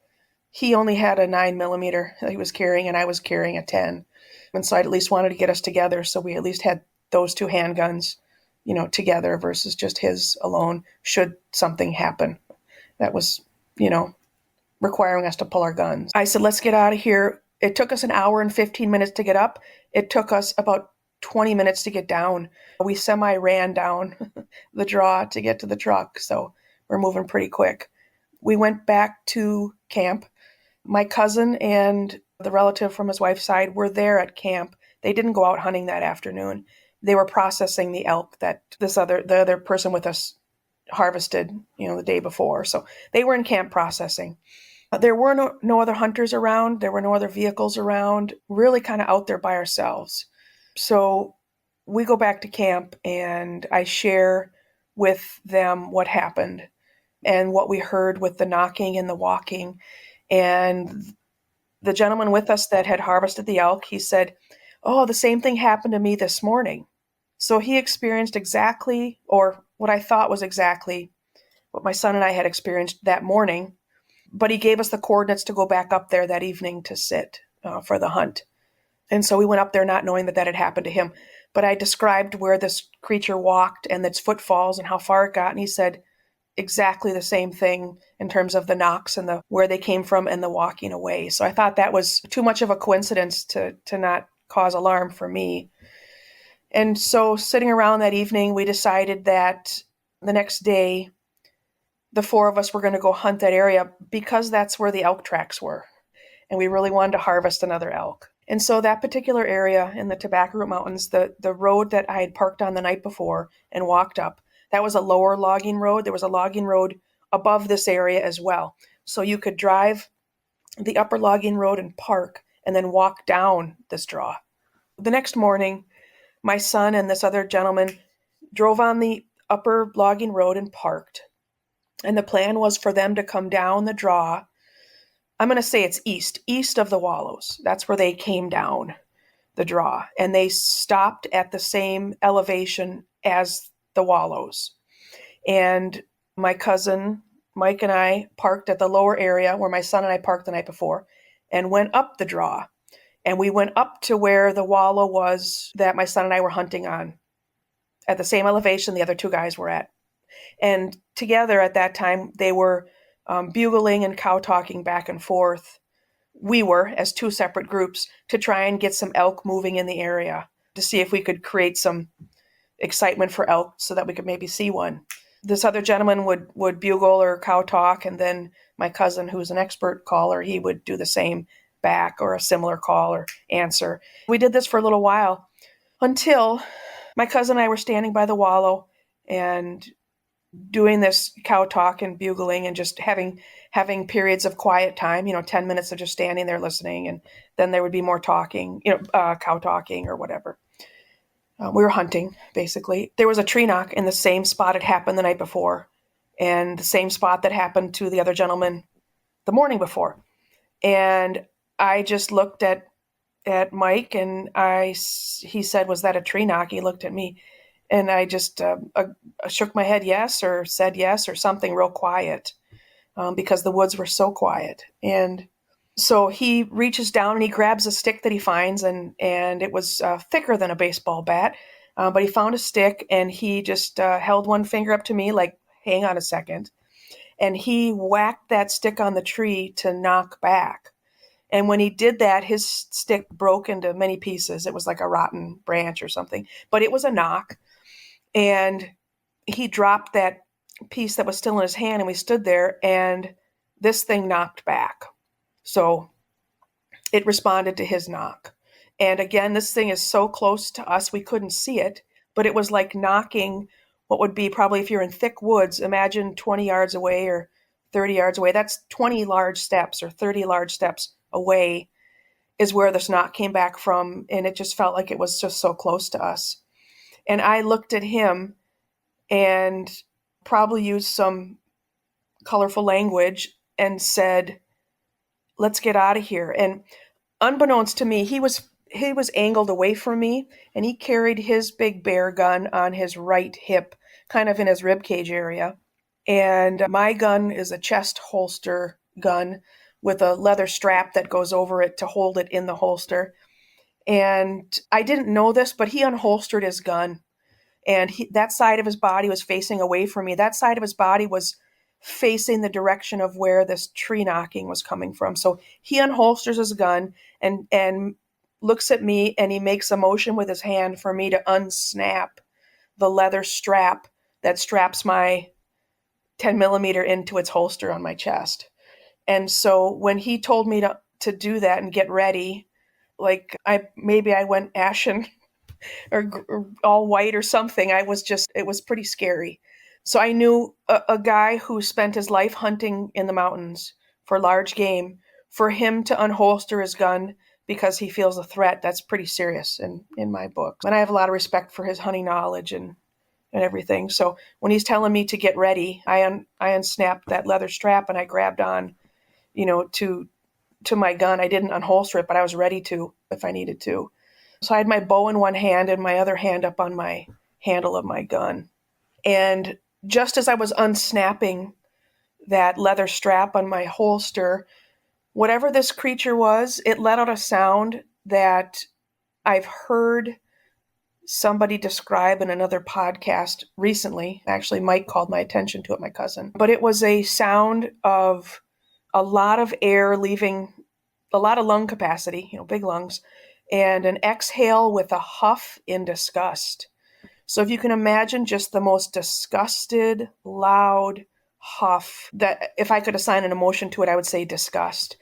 he only had a 9mm that he was carrying, and I was carrying a 10. And so I at least wanted to get us together, so we at least had those 2 handguns, together versus just his alone, should something happen that was, requiring us to pull our guns. I said, let's get out of here. It took us an hour and 15 minutes to get up. It took us about 20 minutes to get down. We semi-ran down the draw to get to the truck, so we're moving pretty quick. We went back to camp. My cousin and the relative from his wife's side were there at camp. They didn't go out hunting that afternoon. They were processing the elk that the other person with us harvested, the day before. So they were in camp processing. There were no other hunters around. There were no other vehicles around, really kind of out there by ourselves. So we go back to camp, and I share with them what happened and what we heard with the knocking and the walking. And the gentleman with us that had harvested the elk, he said, oh, the same thing happened to me this morning. So he experienced exactly, or what I thought was exactly, what my son and I had experienced that morning. But he gave us the coordinates to go back up there that evening to sit for the hunt. And so we went up there not knowing that had happened to him. But I described where this creature walked and its footfalls and how far it got. And he said exactly the same thing in terms of the knocks and where they came from and the walking away. So I thought that was too much of a coincidence to not cause alarm for me. And so sitting around that evening, we decided that the next day, the 4 of us were going to go hunt that area because that's where the elk tracks were. And we really wanted to harvest another elk. And so that particular area in the Tobacco Root Mountains, the road that I had parked on the night before and walked up, that was a lower logging road. There was a logging road above this area as well. So you could drive the upper logging road and park and then walk down this draw. The next morning, my son and this other gentleman drove on the upper logging road and parked. And the plan was for them to come down the draw. I'm going to say it's east of the wallows. That's where they came down the draw. And they stopped at the same elevation as the wallows. And my cousin, Mike, and I parked at the lower area where my son and I parked the night before and went up the draw. And we went up to where the wallow was that my son and I were hunting on at the same elevation the other 2 guys were at. And together at that time, they were bugling and cow talking back and forth. We were, as 2 separate groups, to try and get some elk moving in the area to see if we could create some excitement for elk so that we could maybe see one. This other gentleman would bugle or cow talk, and then my cousin, who's an expert caller, he would do the same back or a similar call or answer. We did this for a little while until my cousin and I were standing by the wallow and doing this cow talk and bugling and just having periods of quiet time, 10 minutes of just standing there listening. And then there would be more talking, cow talking or whatever. We were hunting, basically. There was a tree knock in the same spot it happened the night before, and the same spot that happened to the other gentleman the morning before. And I just looked at Mike, and he said, "Was that a tree knock?" He looked at me, and I just shook my head yes, or said yes, or something real quiet, because the woods were so quiet. And so he reaches down and he grabs a stick that he finds, and it was thicker than a baseball bat, but he found a stick, and he just held one finger up to me like, hang on a second. And he whacked that stick on the tree to knock back. And when he did that, his stick broke into many pieces. It was like a rotten branch or something, but it was a knock. And he dropped that piece that was still in his hand, and we stood there, and this thing knocked back. So it responded to his knock. And again, this thing is so close to us, we couldn't see it, but it was like knocking what would be probably, if you're in thick woods, imagine 20 yards away or 30 yards away. That's 20 large steps or 30 large steps away is where this knock came back from. And it just felt like it was just so close to us. And I looked at him and probably used some colorful language and said, "Let's get out of here." And unbeknownst to me, he was angled away from me, and he carried his big bear gun on his right hip, kind of in his rib cage area. And my gun is a chest holster gun with a leather strap that goes over it to hold it in the holster. And I didn't know this, but he unholstered his gun, and that side of his body was facing away from me. That side of his body was facing the direction of where this tree knocking was coming from. So he unholsters his gun and looks at me, and he makes a motion with his hand for me to unsnap the leather strap that straps my 10 millimeter into its holster on my chest. And so when he told me to do that and get ready, like I went ashen or all white or something. It was pretty scary. So I knew a guy who spent his life hunting in the mountains for large game, for him to unholster his gun because he feels a threat, that's pretty serious in my book. And I have a lot of respect for his hunting knowledge and everything. So when he's telling me to get ready, I unsnapped that leather strap and I grabbed on, to my gun. I didn't unholster it, but I was ready to if I needed to. So I had my bow in one hand and my other hand up on my handle of my gun. And just as I was unsnapping that leather strap on my holster, whatever this creature was, it let out a sound that I've heard somebody describe in another podcast recently. Actually, Mike called my attention to it, my cousin. But it was a sound of a lot of air leaving, a lot of lung capacity, big lungs, and an exhale with a huff in disgust. So if you can imagine just the most disgusted, loud huff, that if I could assign an emotion to it, I would say disgust.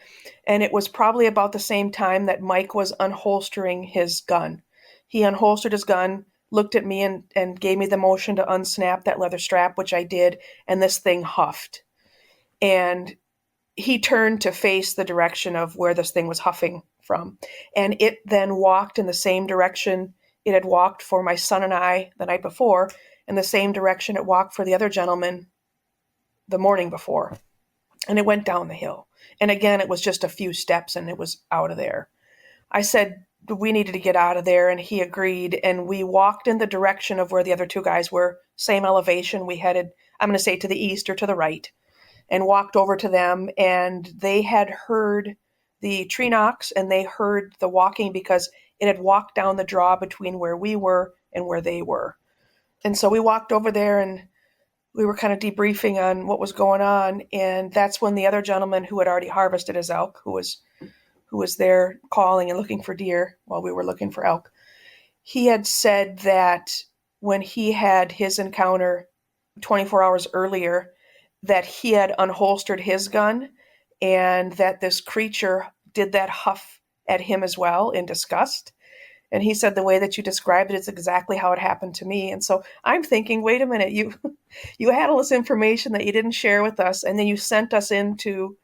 And it was probably about the same time that Mike was unholstering his gun. He unholstered his gun, looked at me and gave me the motion to unsnap that leather strap, which I did, and this thing huffed. And he turned to face the direction of where this thing was huffing from. And it then walked in the same direction it had walked for my son and I the night before, and the same direction it walked for the other gentleman the morning before. And it went down the hill. And again, it was just a few steps and it was out of there. I said we needed to get out of there, and he agreed. And we walked in the direction of where the other two guys were, same elevation. We headed, I'm going to say, to the east or to the right, and walked over to them. And they had heard the tree knocks and they heard the walking because it had walked down the draw between where we were and where they were. And so we walked over there and we were kind of debriefing on what was going on. And that's when the other gentleman who had already harvested his elk, who was there calling and looking for deer while we were looking for elk, he had said that when he had his encounter 24 hours earlier, that he had unholstered his gun and that this creature did that huff at him as well in disgust. And he said the way that you described it is exactly how it happened to me. And so I'm thinking, wait a minute, you had all this information that you didn't share with us, and then you sent us into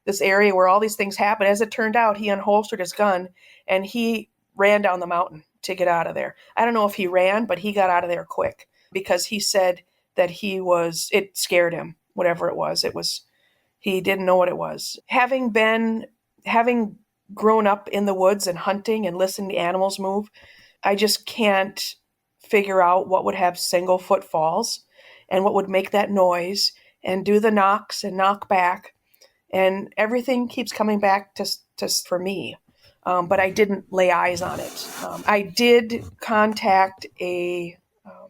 this area where all these things happen. As it turned out, he unholstered his gun and he ran down the mountain to get out of there. I don't know if he ran, but he got out of there quick because he said that it scared him, whatever it was. He didn't know what it was. Having grown up in the woods and hunting and listening to animals move, I just can't figure out what would have single foot falls and what would make that noise and do the knocks and knock back. And everything keeps coming back to for me. But I didn't lay eyes on it. I did contact a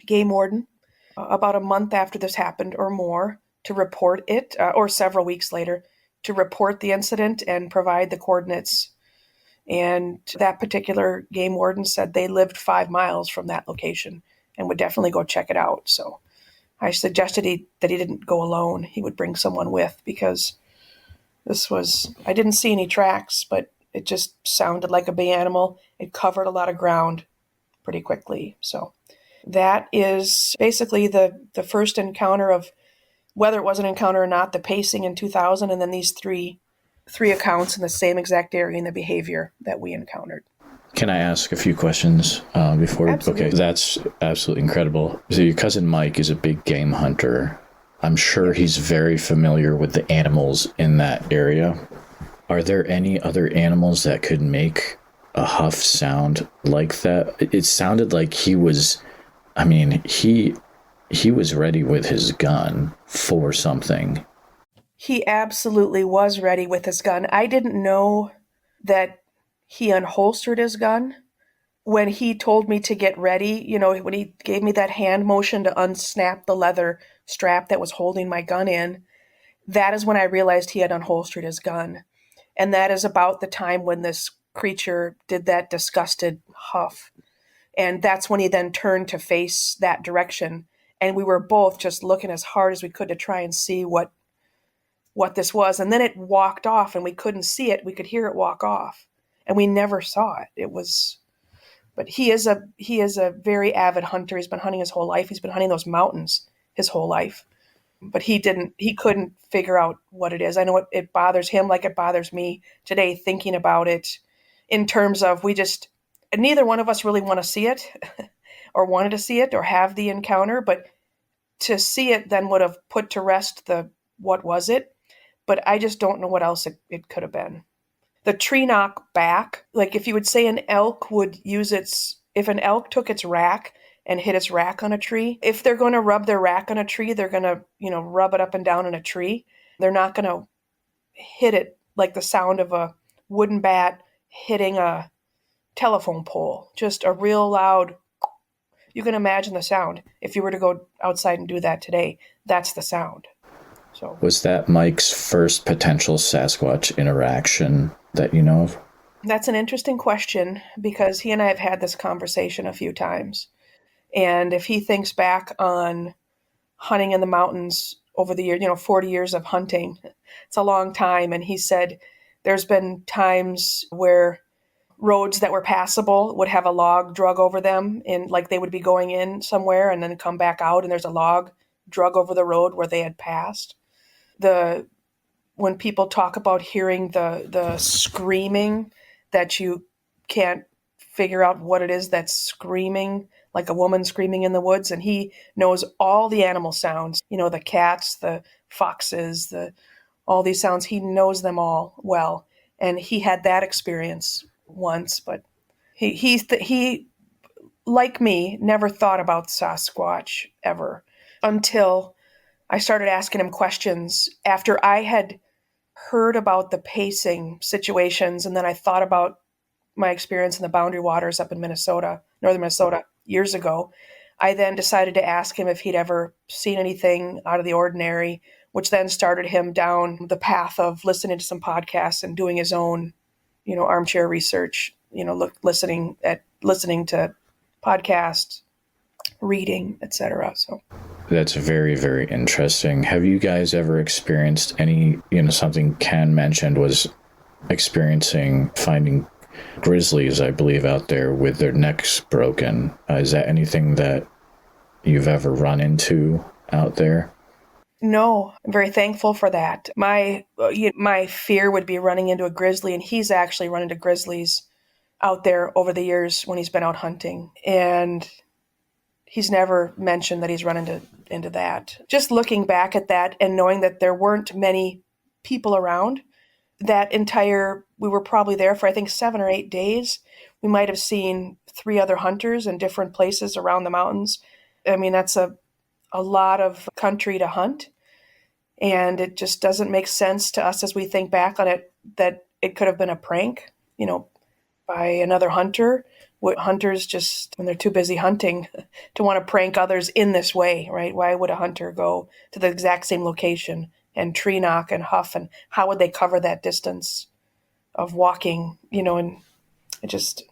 game warden about a month after this happened or more to report it, or several weeks later, to report the incident and provide the coordinates. And that particular game warden said they lived 5 miles from that location and would definitely go check it out. So I suggested that he didn't go alone. He would bring someone with, because I didn't see any tracks, but it just sounded like a big animal. It covered a lot of ground pretty quickly. So that is basically the first encounter of, whether it was an encounter or not, the pacing in 2000, and then these three accounts in the same exact area and the behavior that we encountered. Can I ask a few questions before? Absolutely. Okay, that's absolutely incredible. So your cousin Mike is a big game hunter. I'm sure he's very familiar with the animals in that area. Are there any other animals that could make a huff sound like that? It sounded like he was ready with his gun for something. He absolutely was ready with his gun. I didn't know that he unholstered his gun. When he told me to get ready, when he gave me that hand motion to unsnap the leather strap that was holding my gun in, that is when I realized he had unholstered his gun. And that is about the time when this creature did that disgusted huff. And that's when he then turned to face that direction. And we were both just looking as hard as we could to try and see what this was. And then it walked off, and we couldn't see it. We could hear it walk off, and we never saw it. But he is a very avid hunter. He's been hunting his whole life. He's been hunting those mountains his whole life. But he couldn't figure out what it is. I know it bothers him like it bothers me today, thinking about it in terms of, neither one of us really want to see it or wanted to see it or have the encounter, but to see it then would have put to rest what was it. But I just don't know what else it could have been. The tree knock back, like if you would say an elk would if an elk took its rack and hit its rack on a tree, if they're going to rub their rack on a tree, they're going to, rub it up and down on a tree. They're not going to hit it like the sound of a wooden bat hitting a telephone pole, just a real loud. You can imagine the sound. If you were to go outside and do that today, that's the sound. So, was that Mike's first potential Sasquatch interaction that you know of? That's an interesting question, because he and I have had this conversation a few times. And if he thinks back on hunting in the mountains over the year, 40 years of hunting, it's a long time. And he said there's been times where roads that were passable would have a log drug over them, and like they would be going in somewhere and then come back out, and there's a log drug over the road where they had passed. When people talk about hearing the screaming, that you can't figure out what it is that's screaming, like a woman screaming in the woods, and he knows all the animal sounds, the cats, the foxes, all these sounds, he knows them all well. And he had that experience once, but he like me, never thought about Sasquatch ever until I started asking him questions after I had heard about the pacing situations. And then I thought about my experience in the Boundary Waters up in Minnesota, northern Minnesota, years ago. I then decided to ask him if he'd ever seen anything out of the ordinary, which then started him down the path of listening to some podcasts and doing his own, armchair research, listening to podcasts, reading, etc. So that's very, very interesting. Have you guys ever experienced any, something Ken mentioned was experiencing finding grizzlies, I believe, out there with their necks broken. Is that anything that you've ever run into out there? No, I'm very thankful for that. My fear would be running into a grizzly, and he's actually run into grizzlies out there over the years when he's been out hunting. And he's never mentioned that he's run into that. Just looking back at that and knowing that there weren't many people around, we were probably there for, I think, 7 or 8 days. We might have seen 3 other hunters in different places around the mountains. I mean, that's a lot of country to hunt. And it just doesn't make sense to us as we think back on it that it could have been a prank, by another hunter. Hunters just, when they're too busy hunting, to want to prank others in this way, right? Why would a hunter go to the exact same location and tree knock and huff, and how would they cover that distance of walking, and it just,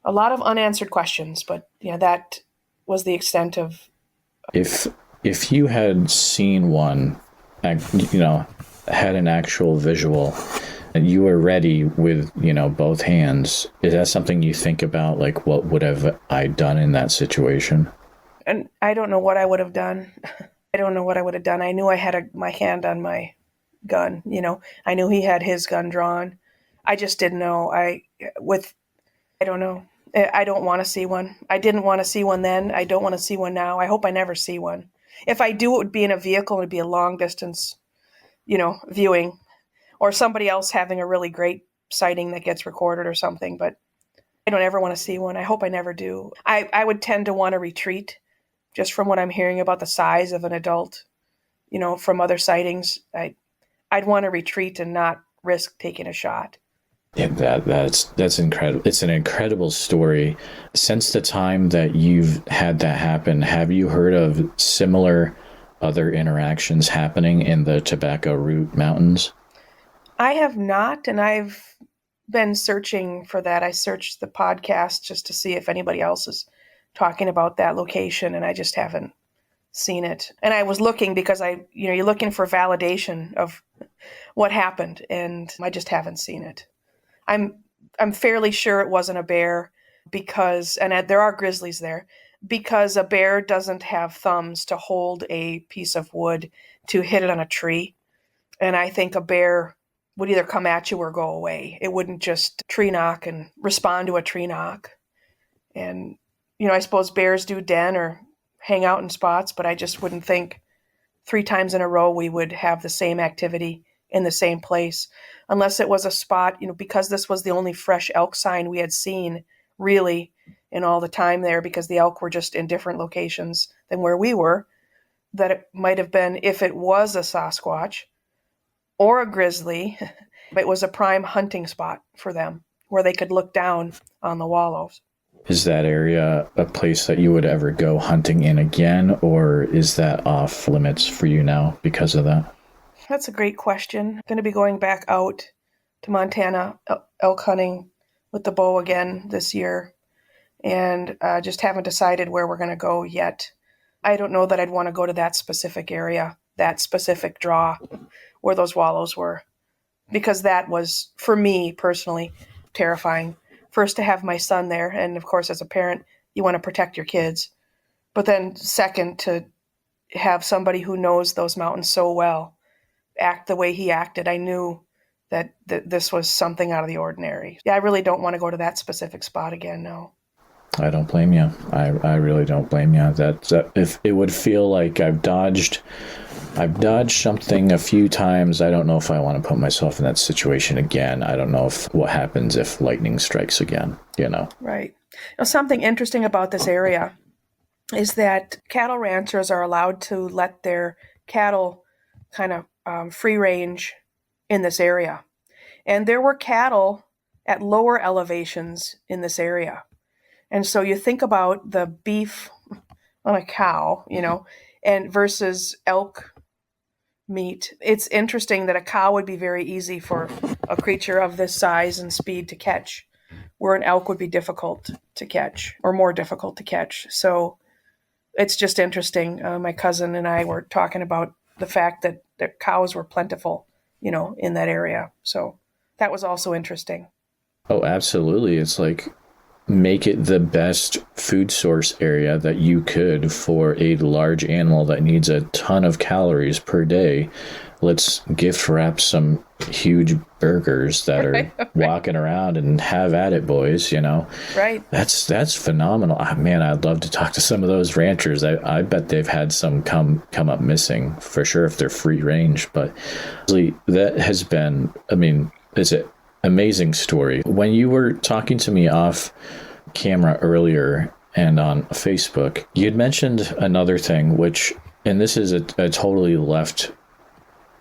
a lot of unanswered questions, but that was the extent of. If you had seen one, had an actual visual, and you were ready with, both hands, is that something you think about, like, what would have I done in that situation? And I don't know what I would have done. I knew I had my hand on my gun, I knew he had his gun drawn. I just didn't know. I don't know. I don't want to see one. I didn't want to see one then. I don't want to see one now. I hope I never see one. If I do, it would be in a vehicle. It would be a long distance, viewing, or somebody else having a really great sighting that gets recorded or something. But I don't ever want to see one. I hope I never do. I would tend to want to retreat, just from what I'm hearing about the size of an adult, from other sightings. I'd want to retreat and not risk taking a shot. Yeah, that's incredible. It's an incredible story. Since the time that you've had that happen, have you heard of similar other interactions happening in the Tobacco Root Mountains? I have not, and I've been searching for that. I searched the podcast just to see if anybody else is talking about that location, and I just haven't seen it. And I was looking because you're looking for validation of what happened, and I just haven't seen it. I'm fairly sure it wasn't a bear because, and there are grizzlies there, because a bear doesn't have thumbs to hold a piece of wood to hit it on a tree. And I think a bear would either come at you or go away. It wouldn't just tree knock and respond to a tree knock. And, I suppose bears do den or hang out in spots, but I just wouldn't think 3 times in a row we would have the same activity in the same place, unless it was a spot, because this was the only fresh elk sign we had seen really in all the time there, because the elk were just in different locations than where we were, that it might have been, if it was a Sasquatch or a grizzly, it was a prime hunting spot for them where they could look down on the wallows. Is that area a place that you would ever go hunting in again, or is that off limits for you now because of that? That's a great question. I'm going to be going back out to Montana elk hunting with the bow again this year, and just haven't decided where we're going to go yet. I don't know that I'd want to go to that specific area, that specific draw where those wallows were, because that was, for me personally, terrifying. First, to have my son there, and of course, as a parent, you want to protect your kids. But then second, to have somebody who knows those mountains so well act the way he acted. I knew that this was something out of the ordinary. Yeah, I really don't want to go to that specific spot again, no. I don't blame you. I really don't blame you. That if it would feel like I've dodged something a few times, I don't know if I want to put myself in that situation again. I don't know what happens if lightning strikes again, Right. Now, something interesting about this area is that cattle ranchers are allowed to let their cattle kind of free range in this area. And there were cattle at lower elevations in this area. And so you think about the beef on a cow, and versus elk meat. It's interesting that a cow would be very easy for a creature of this size and speed to catch, where an elk would be difficult to catch, or more difficult to catch. So it's just interesting. My cousin and I were talking about the fact that the cows were plentiful, in that area. So that was also interesting. Oh, absolutely. It's like make it the best food source area that you could for a large animal that needs a ton of calories per day. Let's gift wrap some huge burgers that are walking around and have at it, boys, Right. That's phenomenal. Man, I'd love to talk to some of those ranchers. I bet they've had some come up missing for sure if they're free range. But that has been, it's an amazing story. When you were talking to me off camera earlier and on Facebook, you'd mentioned another thing, and this is a totally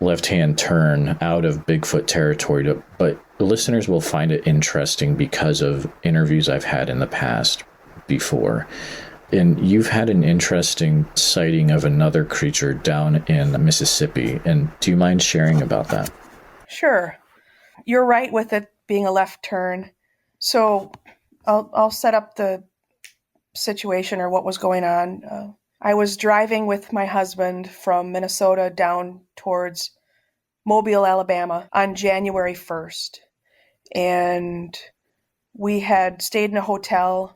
left-hand turn out of Bigfoot territory, but listeners will find it interesting because of interviews I've had in the past before. And you've had an interesting sighting of another creature down in Mississippi. And do you mind sharing about that? Sure. You're right with it being a left turn. So I'll set up the situation or what was going on. I was driving with my husband from Minnesota down towards Mobile, Alabama on January 1st. And we had stayed in a hotel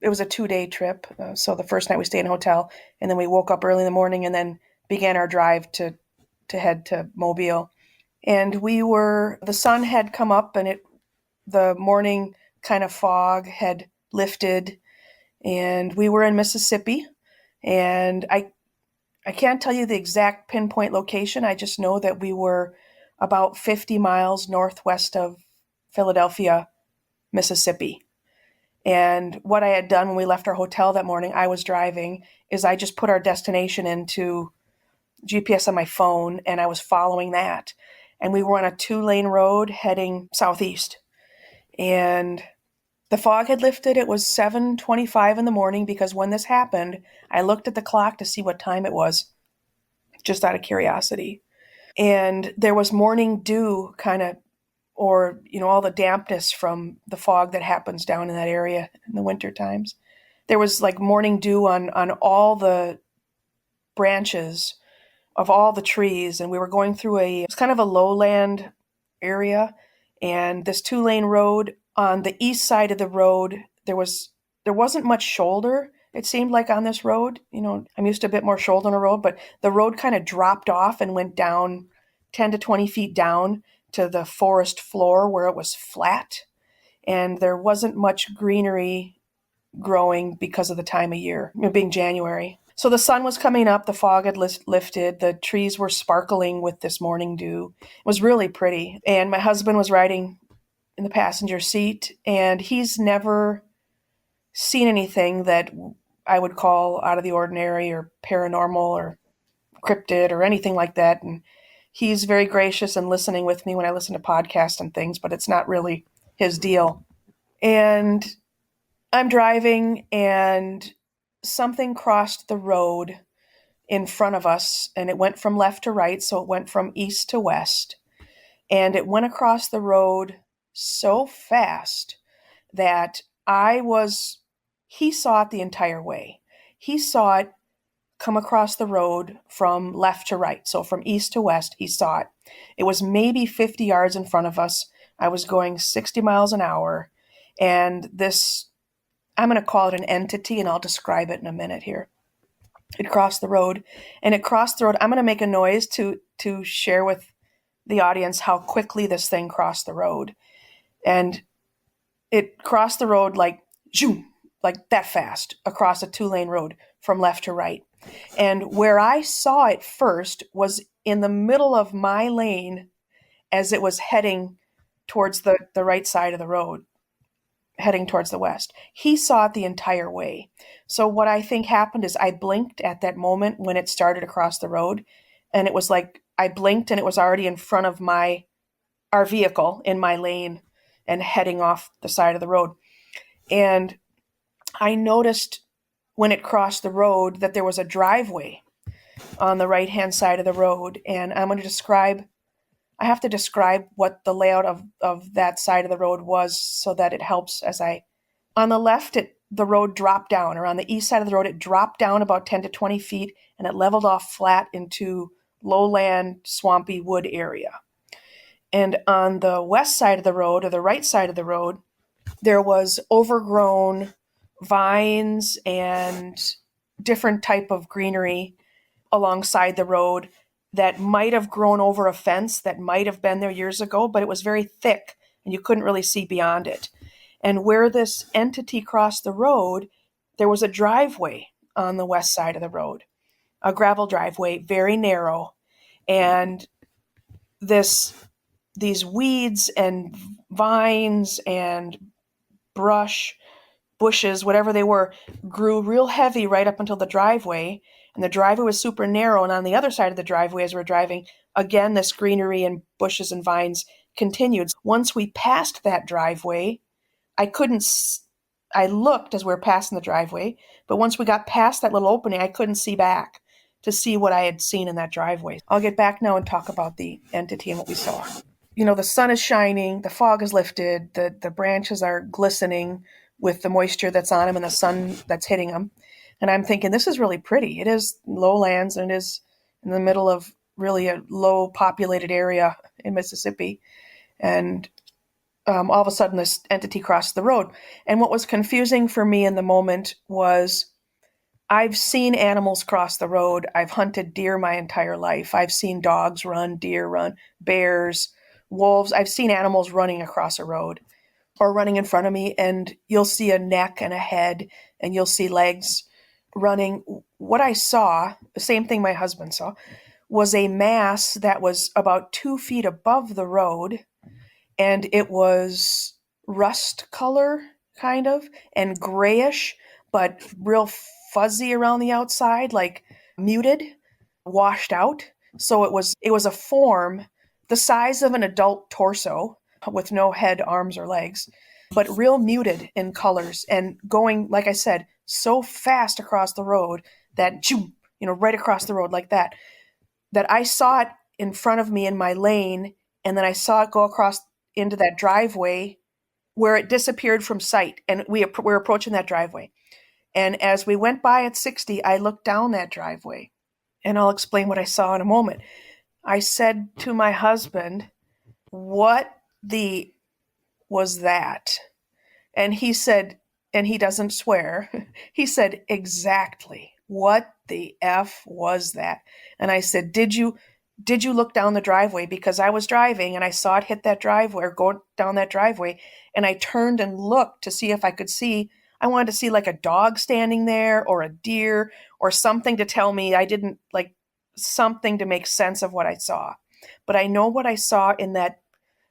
it was a 2-day trip. So the first night we stayed in a hotel, and then we woke up early in the morning and then began our drive to head to Mobile. And the sun had come up, and the morning kind of fog had lifted, and we were in Mississippi. And I can't tell you the exact pinpoint location. I just know that we were about 50 miles northwest of Philadelphia, Mississippi. And what I had done when we left our hotel that morning, I was driving, is I just put our destination into GPS on my phone, and I was following that. And we were on a 2-lane road heading southeast. And the fog had lifted. It was 7:25 in the morning, because when this happened, I looked at the clock to see what time it was, just out of curiosity. And there was morning dew or all the dampness from the fog that happens down in that area in the winter times. There was like morning dew on all the branches of all the trees, and we were going through it's kind of a lowland area, and this 2-lane road. On the east side of the road, there wasn't much shoulder, it seemed like, on this road. I'm used to a bit more shoulder on a road, but the road kind of dropped off and went down 10 to 20 feet down to the forest floor where it was flat, and there wasn't much greenery growing because of the time of year, being January. So the sun was coming up, the fog had lifted, the trees were sparkling with this morning dew. It was really pretty, and my husband was riding in the passenger seat, and he's never seen anything that I would call out of the ordinary or paranormal or cryptid or anything like that. And he's very gracious and listening with me when I listen to podcasts and things, but it's not really his deal. And I'm driving, and something crossed the road in front of us, and it went from left to right, so it went from east to west. And it went across the road so fast that he saw it the entire way. He saw it come across the road from left to right. So from east to west, he saw it. It was maybe 50 yards in front of us. I was going 60 miles an hour. And I'm going to call it an entity, and I'll describe it in a minute here. It crossed the road, and it crossed the road. I'm going to make a noise to share with the audience how quickly this thing crossed the road. And it crossed the road like zoom, like that fast, across a 2-lane road from left to right. And where I saw it first was in the middle of my lane as it was heading towards the right side of the road, heading towards the west. He saw it the entire way. So what I think happened is I blinked at that moment when it started across the road, and it was like I blinked and it was already in front of our vehicle in my lane and heading off the side of the road. And I noticed when it crossed the road that there was a driveway on the right-hand side of the road. And I have to describe what the layout of that side of the road was so that it helps on the left, the road dropped down, or on the east side of the road, it dropped down about 10 to 20 feet, and it leveled off flat into lowland, swampy wood area. And on the west side of the road, or the right side of the road, there was overgrown vines and different type of greenery alongside the road that might have grown over a fence that might have been there years ago, but it was very thick and you couldn't really see beyond it. And where this entity crossed the road, there was a driveway on the west side of the road, a gravel driveway, very narrow. And these weeds and vines and bushes, whatever they were, grew real heavy right up until the driveway. And the driveway was super narrow. And on the other side of the driveway, as we're driving, again, this greenery and bushes and vines continued. Once we passed that driveway, I looked as we were passing the driveway, but once we got past that little opening, I couldn't see back to see what I had seen in that driveway. I'll get back now and talk about the entity and what we saw. The sun is shining, the fog is lifted, the branches are glistening with the moisture that's on them and the sun that's hitting them. And I'm thinking, this is really pretty. It is lowlands and it is in the middle of really a low populated area in Mississippi. And all of a sudden this entity crossed the road. And what was confusing for me in the moment was I've seen animals cross the road. I've hunted deer my entire life. I've seen dogs run, deer run, bears, wolves. I've seen animals running across a road or running in front of me, and you'll see a neck and a head and you'll see legs running. What I saw, the same thing my husband saw, was a mass that was about 2 feet above the road, and it was rust color kind of and grayish, but real fuzzy around the outside, like muted, washed out. So it was a form the size of an adult torso with no head, arms, or legs, but real muted in colors and going, like I said, so fast across the road that, right across the road like that I saw it in front of me in my lane, and then I saw it go across into that driveway where it disappeared from sight, and we're approaching that driveway. And as we went by at 60, I looked down that driveway, and I'll explain what I saw in a moment. I said to my husband, "What the was that?" And he said, and he doesn't swear, he said, "Exactly. What the F was that?" And I said, Did you look down the driveway? Because I was driving and I saw it hit that driveway or go down that driveway. And I turned and looked to see if I could see. I wanted to see like a dog standing there or a deer or something to tell me I didn't, like something to make sense of what I saw. But I know what I saw in that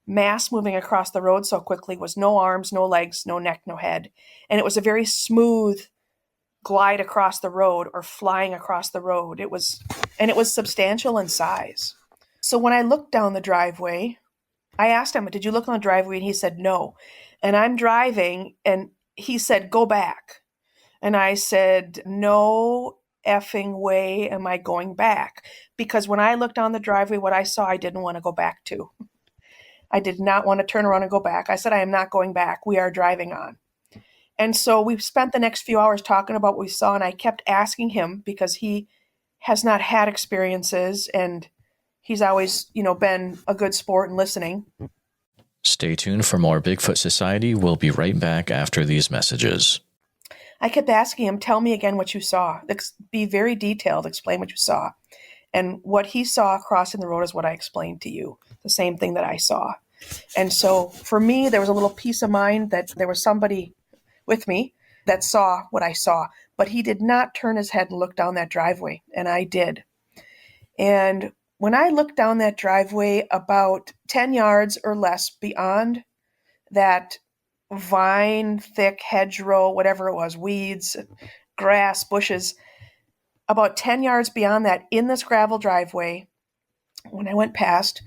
mass moving across the road so quickly was no arms, no legs, no neck, no head. And it was a very smooth glide across the road or flying across the road. It was substantial in size. So when I looked down the driveway, I asked him, "Did you look on the driveway?" And he said, "No." And I'm driving and he said, "Go back." And I said, "No effing way am I going back." Because when I looked down the driveway, what I saw, I didn't want to go back to. I did not want to turn around and go back. I said, "I am not going back. We are driving on." And so we spent the next few hours talking about what we saw, and I kept asking him because he has not had experiences and he's always, been a good sport and listening. Stay tuned for more Bigfoot Society. We'll be right back after these messages. I kept asking him, "Tell me again what you saw. Be very detailed. Explain what you saw." And what he saw crossing the road is what I explained to you, the same thing that I saw. And so for me, there was a little peace of mind that there was somebody with me that saw what I saw, but he did not turn his head and look down that driveway, and I did. And when I looked down that driveway about 10 yards or less beyond that vine, thick hedgerow, whatever it was, weeds, grass, bushes, about 10 yards beyond that, in this gravel driveway, when I went past,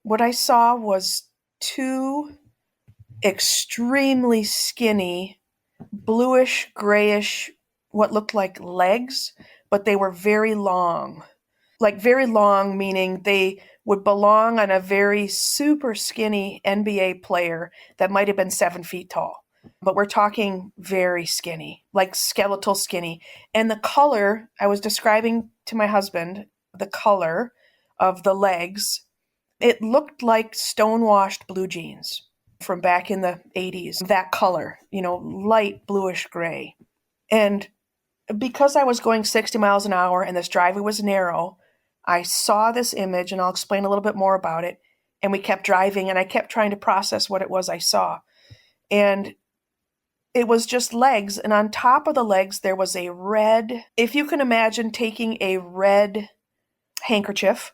what I saw was two extremely skinny, bluish, grayish, what looked like legs, but they were very long. Like very long, meaning they would belong on a very super skinny NBA player that might have been 7 feet tall. but we're talking very skinny, like skeletal skinny. And the color, I was describing to my husband, the color of the legs, it looked like stonewashed blue jeans from back in the 80s. That color, light bluish gray. And because I was going 60 miles an hour and this driveway was narrow, I saw this image, and I'll explain a little bit more about it. And we kept driving, and I kept trying to process what it was I saw. And it was just legs, and on top of the legs, there was a red, if you can imagine taking a red handkerchief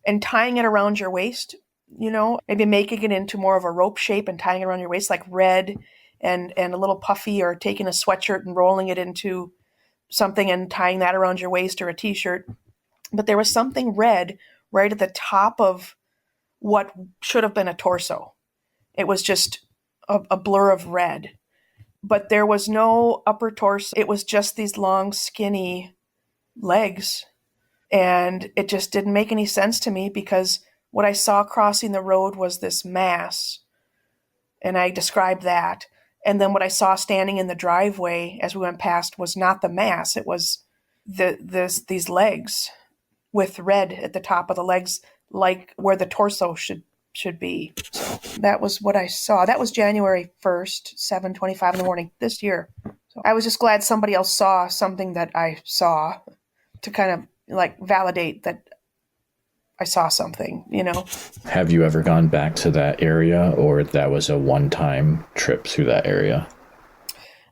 and tying it around your waist, maybe making it into more of a rope shape and tying it around your waist, like red and a little puffy, or taking a sweatshirt and rolling it into something and tying that around your waist, or a t-shirt. But there was something red right at the top of what should have been a torso. It was just a blur of red. But there was no upper torso. It was just these long, skinny legs. And it just didn't make any sense to me, because what I saw crossing the road was this mass. And I described that. And then what I saw standing in the driveway as we went past was not the mass. It was these legs with red at the top of the legs, like where the torso should be. So that was what I saw. That was January 1st, 7:25 in the morning this year. So I was just glad somebody else saw something that I saw, to kind of like validate that I saw something, Have you ever gone back to that area, or that was a one-time trip through that area?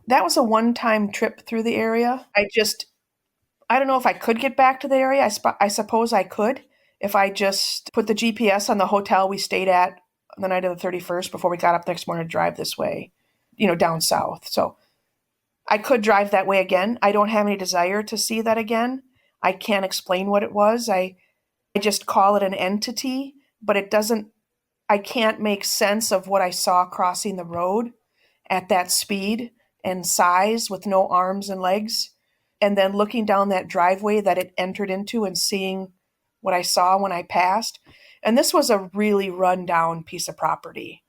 That was a one-time trip through the area. I don't know if I could get back to the area. I suppose I could if I just put the GPS on the hotel we stayed at the night of the 31st before we got up next morning to drive this way, down south. So I could drive that way again. I don't have any desire to see that again. I can't explain what it was. I just call it an entity, but I can't make sense of what I saw crossing the road at that speed and size with no arms and legs. And then looking down that driveway that it entered into and seeing what I saw when I passed. And this was a really run down piece of property.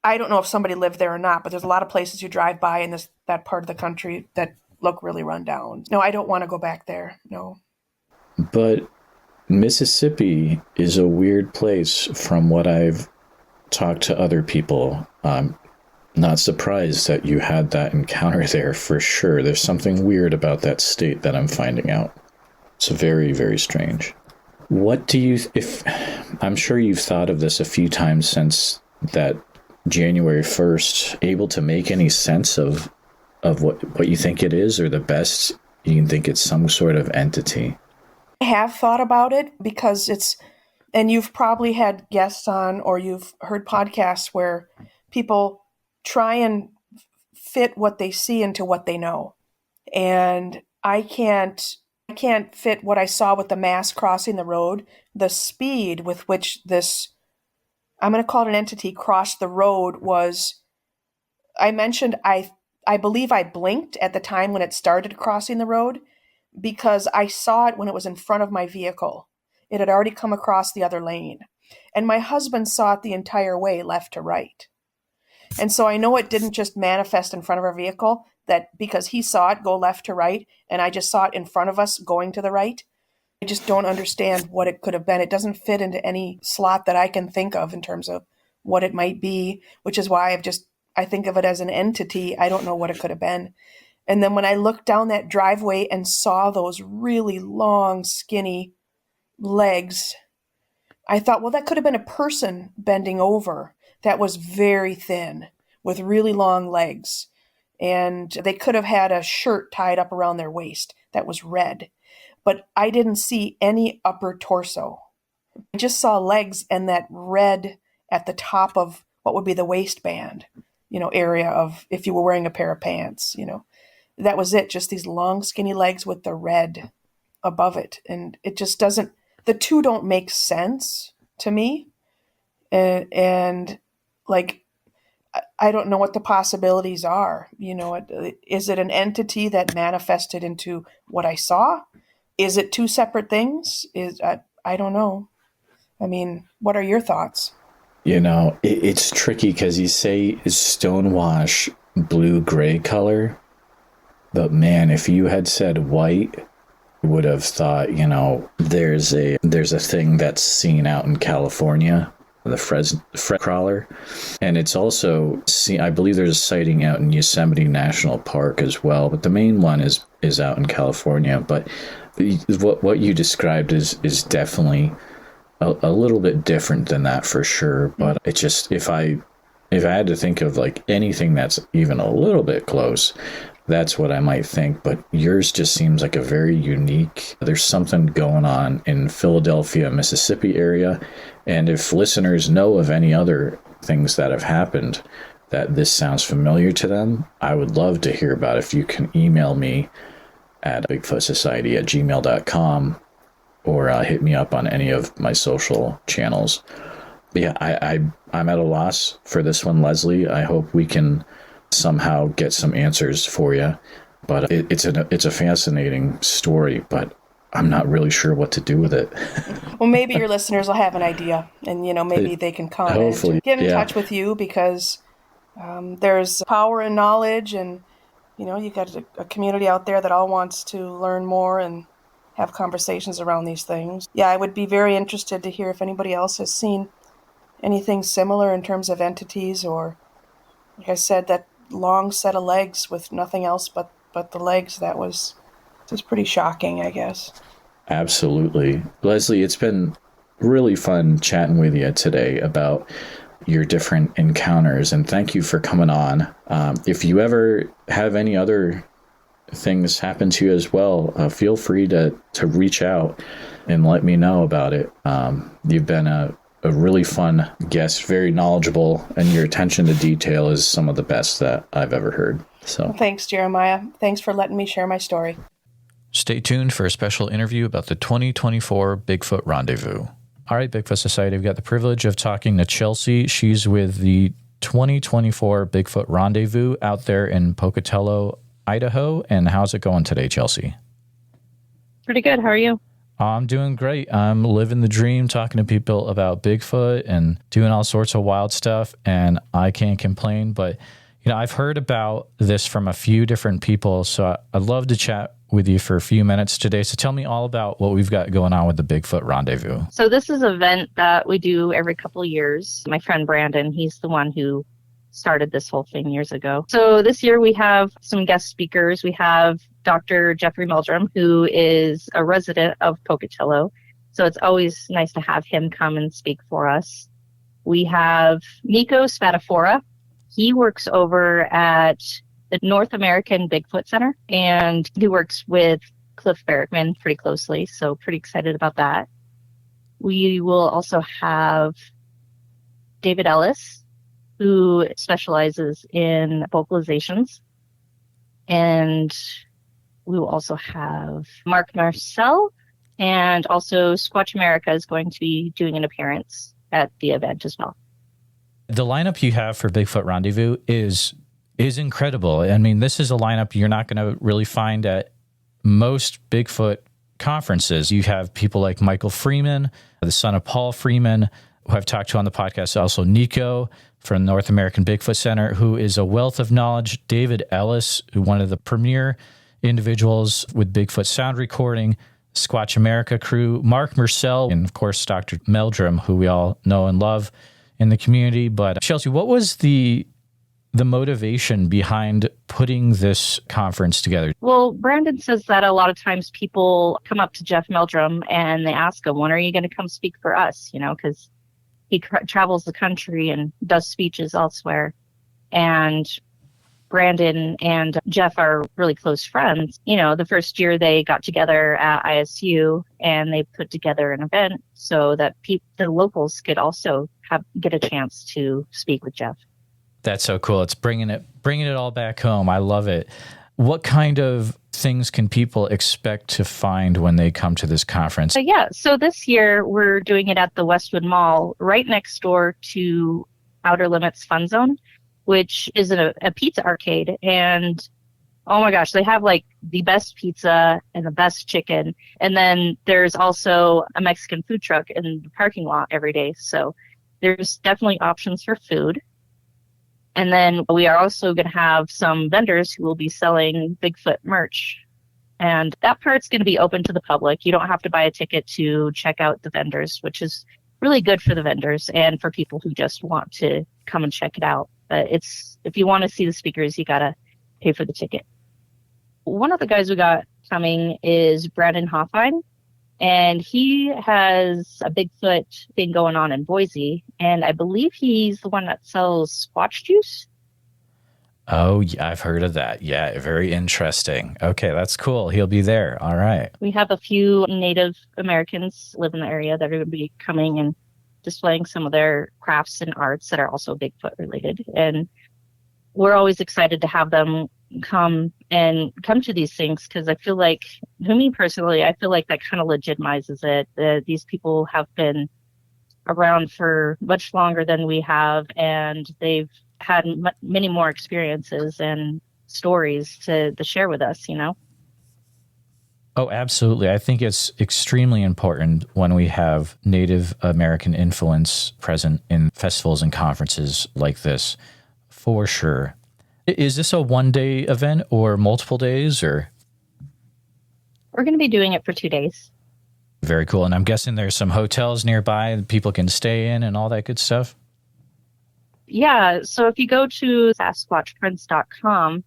I don't know if somebody lived there or not, but there's a lot of places you drive by in that part of the country that look really run down. No, I don't want to go back there. No. But Mississippi is a weird place from what I've talked to other people. I'm not surprised that you had that encounter there, for sure. There's something weird about that state that I'm finding out. It's very, very strange. What do you, I'm sure you've thought of this a few times since that January 1st, able to make any sense of what you think it is, or the best you can think it's some sort of entity? I have thought about it, because and you've probably had guests on, or you've heard podcasts where people try and fit what they see into what they know. And I can't fit what I saw with the mass crossing the road, the speed with which this, I'm going to call it an entity, crossed the road was, I mentioned, I believe I blinked at the time when it started crossing the road, because I saw it when it was in front of my vehicle. It had already come across the other lane. And my husband saw it the entire way, left to right. And so I know it didn't just manifest in front of our vehicle, that because he saw it go left to right, and I just saw it in front of us going to the right. I just don't understand what it could have been. It doesn't fit into any slot that I can think of in terms of what it might be, which is why I think of it as an entity. I don't know what it could have been. And then when I looked down that driveway and saw those really long, skinny legs, I thought, well, that could have been a person bending over that was very thin with really long legs. And they could have had a shirt tied up around their waist that was red. But I didn't see any upper torso. I just saw legs and that red at the top of what would be the waistband, area of if you were wearing a pair of pants, That was it, just these long, skinny legs with the red above it. And it just doesn't, the two don't make sense to me. And like, I don't know what the possibilities are. Is it an entity that manifested into what I saw? Is it two separate things? I don't know. I mean, what are your thoughts? It's tricky because you say stonewash blue-gray color, but man, if you had said white, I would have thought, there's a thing that's seen out in California, the Fred crawler, and it's also I believe there's a sighting out in Yosemite National Park as well, but the main one is out in California. But what you described is definitely a little bit different than that for sure. But it just, if I had to think of like anything that's even a little bit close, that's what I might think. But yours just seems like a very unique, there's something going on in Philadelphia, Mississippi area. And if listeners know of any other things that have happened that this sounds familiar to them, I would love to hear about it. If you can email me at bigfootsociety@gmail.com or hit me up on any of my social channels. But yeah, I'm at a loss for this one, Leslie. I hope we can somehow get some answers for you. But it's a fascinating story, but I'm not really sure what to do with it. Well, maybe your listeners will have an idea, and maybe they can comment, get in touch with you, because there's power in knowledge, and you got a community out there that all wants to learn more and have conversations around these things. Yeah, I would be very interested to hear if anybody else has seen anything similar in terms of entities, or, like I said, that long set of legs with nothing else but the legs. That was just pretty shocking, I guess. Absolutely. Leslie, it's been really fun chatting with you today about your different encounters, and thank you for coming on. If you ever have any other things happen to you as well, feel free to reach out and let me know about it. You've been a really fun guest, very knowledgeable, and your attention to detail is some of the best that I've ever heard. So, well, thanks, Jeremiah. Thanks for letting me share my story. Stay tuned for a special interview about the 2024 Bigfoot Rendezvous. All right, Bigfoot Society, we've got the privilege of talking to Chelsea. She's with the 2024 Bigfoot Rendezvous out there in Pocatello, Idaho. And how's it going today, Chelsea? Pretty good. How are you? I'm doing great. I'm living the dream, talking to people about Bigfoot and doing all sorts of wild stuff, and I can't complain. But, I've heard about this from a few different people, so I'd love to chat with you for a few minutes today. So tell me all about what we've got going on with the Bigfoot Rendezvous. So this is an event that we do every couple of years. My friend Brandon, he's the one who started this whole thing years ago. So this year we have some guest speakers. We have Dr. Jeffrey Meldrum, who is a resident of Pocatello. So it's always nice to have him come and speak for us. We have Nico Spadafora. He works over at the North American Bigfoot Center, and he works with Cliff Barrickman pretty closely, so pretty excited about that. We will also have David Ellis, who specializes in vocalizations, and we will also have Mark Marcel, and also Squatch America is going to be doing an appearance at the event as well. The lineup you have for Bigfoot Rendezvous is incredible. I mean, this is a lineup you're not going to really find at most Bigfoot conferences. You have people like Michael Freeman, the son of Paul Freeman, who I've talked to on the podcast. Also, Nico from North American Bigfoot Center, who is a wealth of knowledge. David Ellis, who one of the premier individuals with Bigfoot sound recording, Squatch America crew, Mark Marcel, and of course, Dr. Meldrum, who we all know and love in the community. But Chelsea, what was the motivation behind putting this conference together? Well, Brandon says that a lot of times people come up to Jeff Meldrum and they ask him, when are you going to come speak for us? Because he travels the country and does speeches elsewhere. And Brandon and Jeff are really close friends. The first year they got together at ISU and they put together an event so that the locals could also get a chance to speak with Jeff. That's so cool. It's bringing it all back home. I love it. What kind of things can people expect to find when they come to this conference? So this year we're doing it at the Westwood Mall, right next door to Outer Limits Fun Zone, which is a pizza arcade. And oh my gosh, they have like the best pizza and the best chicken. And then there's also a Mexican food truck in the parking lot every day. So There's definitely options for food. And then we are also going to have some vendors who will be selling Bigfoot merch. And that part's going to be open to the public. You don't have to buy a ticket to check out the vendors, which is really good for the vendors and for people who just want to come and check it out. But if you want to see the speakers, you got to pay for the ticket. One of the guys we got coming is Brandon Hoffine, and he has a Bigfoot thing going on in Boise, and I believe he's the one that sells Squatch juice. Oh, yeah, I've heard of that. Yeah, very interesting. Okay, that's cool. He'll be there. All right. We have a few Native Americans live in the area that are going to be coming and displaying some of their crafts and arts that are also Bigfoot related. And we're always excited to have them come to these things, because I feel like, to me personally, I feel like that kind of legitimizes it. These people have been around for much longer than we have, and they've had many more experiences and stories to share with us, you know? Oh, absolutely. I think it's extremely important when we have Native American influence present in festivals and conferences like this, for sure. Is this a one-day event or multiple days, or? We're going to be doing it for 2 days. Very cool. And I'm guessing there's some hotels nearby that people can stay in and all that good stuff? Yeah, so if you go to sasquatchprints.com,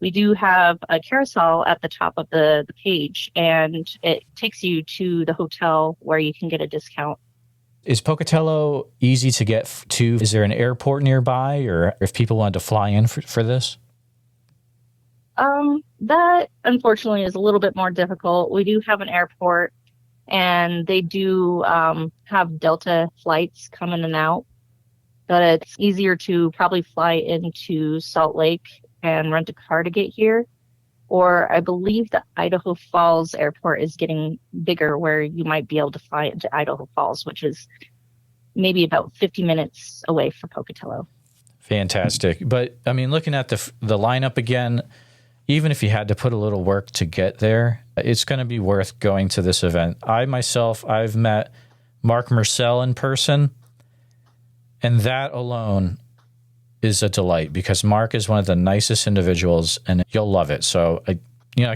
we do have a carousel at the top of the page, and it takes you to the hotel where you can get a discount. Is Pocatello easy to get to? Is there an airport nearby, or if people wanted to fly in for this? That unfortunately is a little bit more difficult. We do have an airport, and they do have Delta flights come in and out. But it's easier to probably fly into Salt Lake and rent a car to get here. Or I believe the Idaho Falls airport is getting bigger, where you might be able to fly into Idaho Falls, which is maybe about 50 minutes away from Pocatello. Fantastic. But, I mean, looking at the lineup again, even if you had to put a little work to get there, it's going to be worth going to this event. I've met Mark Mersell in person, and that alone is a delight, because Mark is one of the nicest individuals, and you'll love it. So, I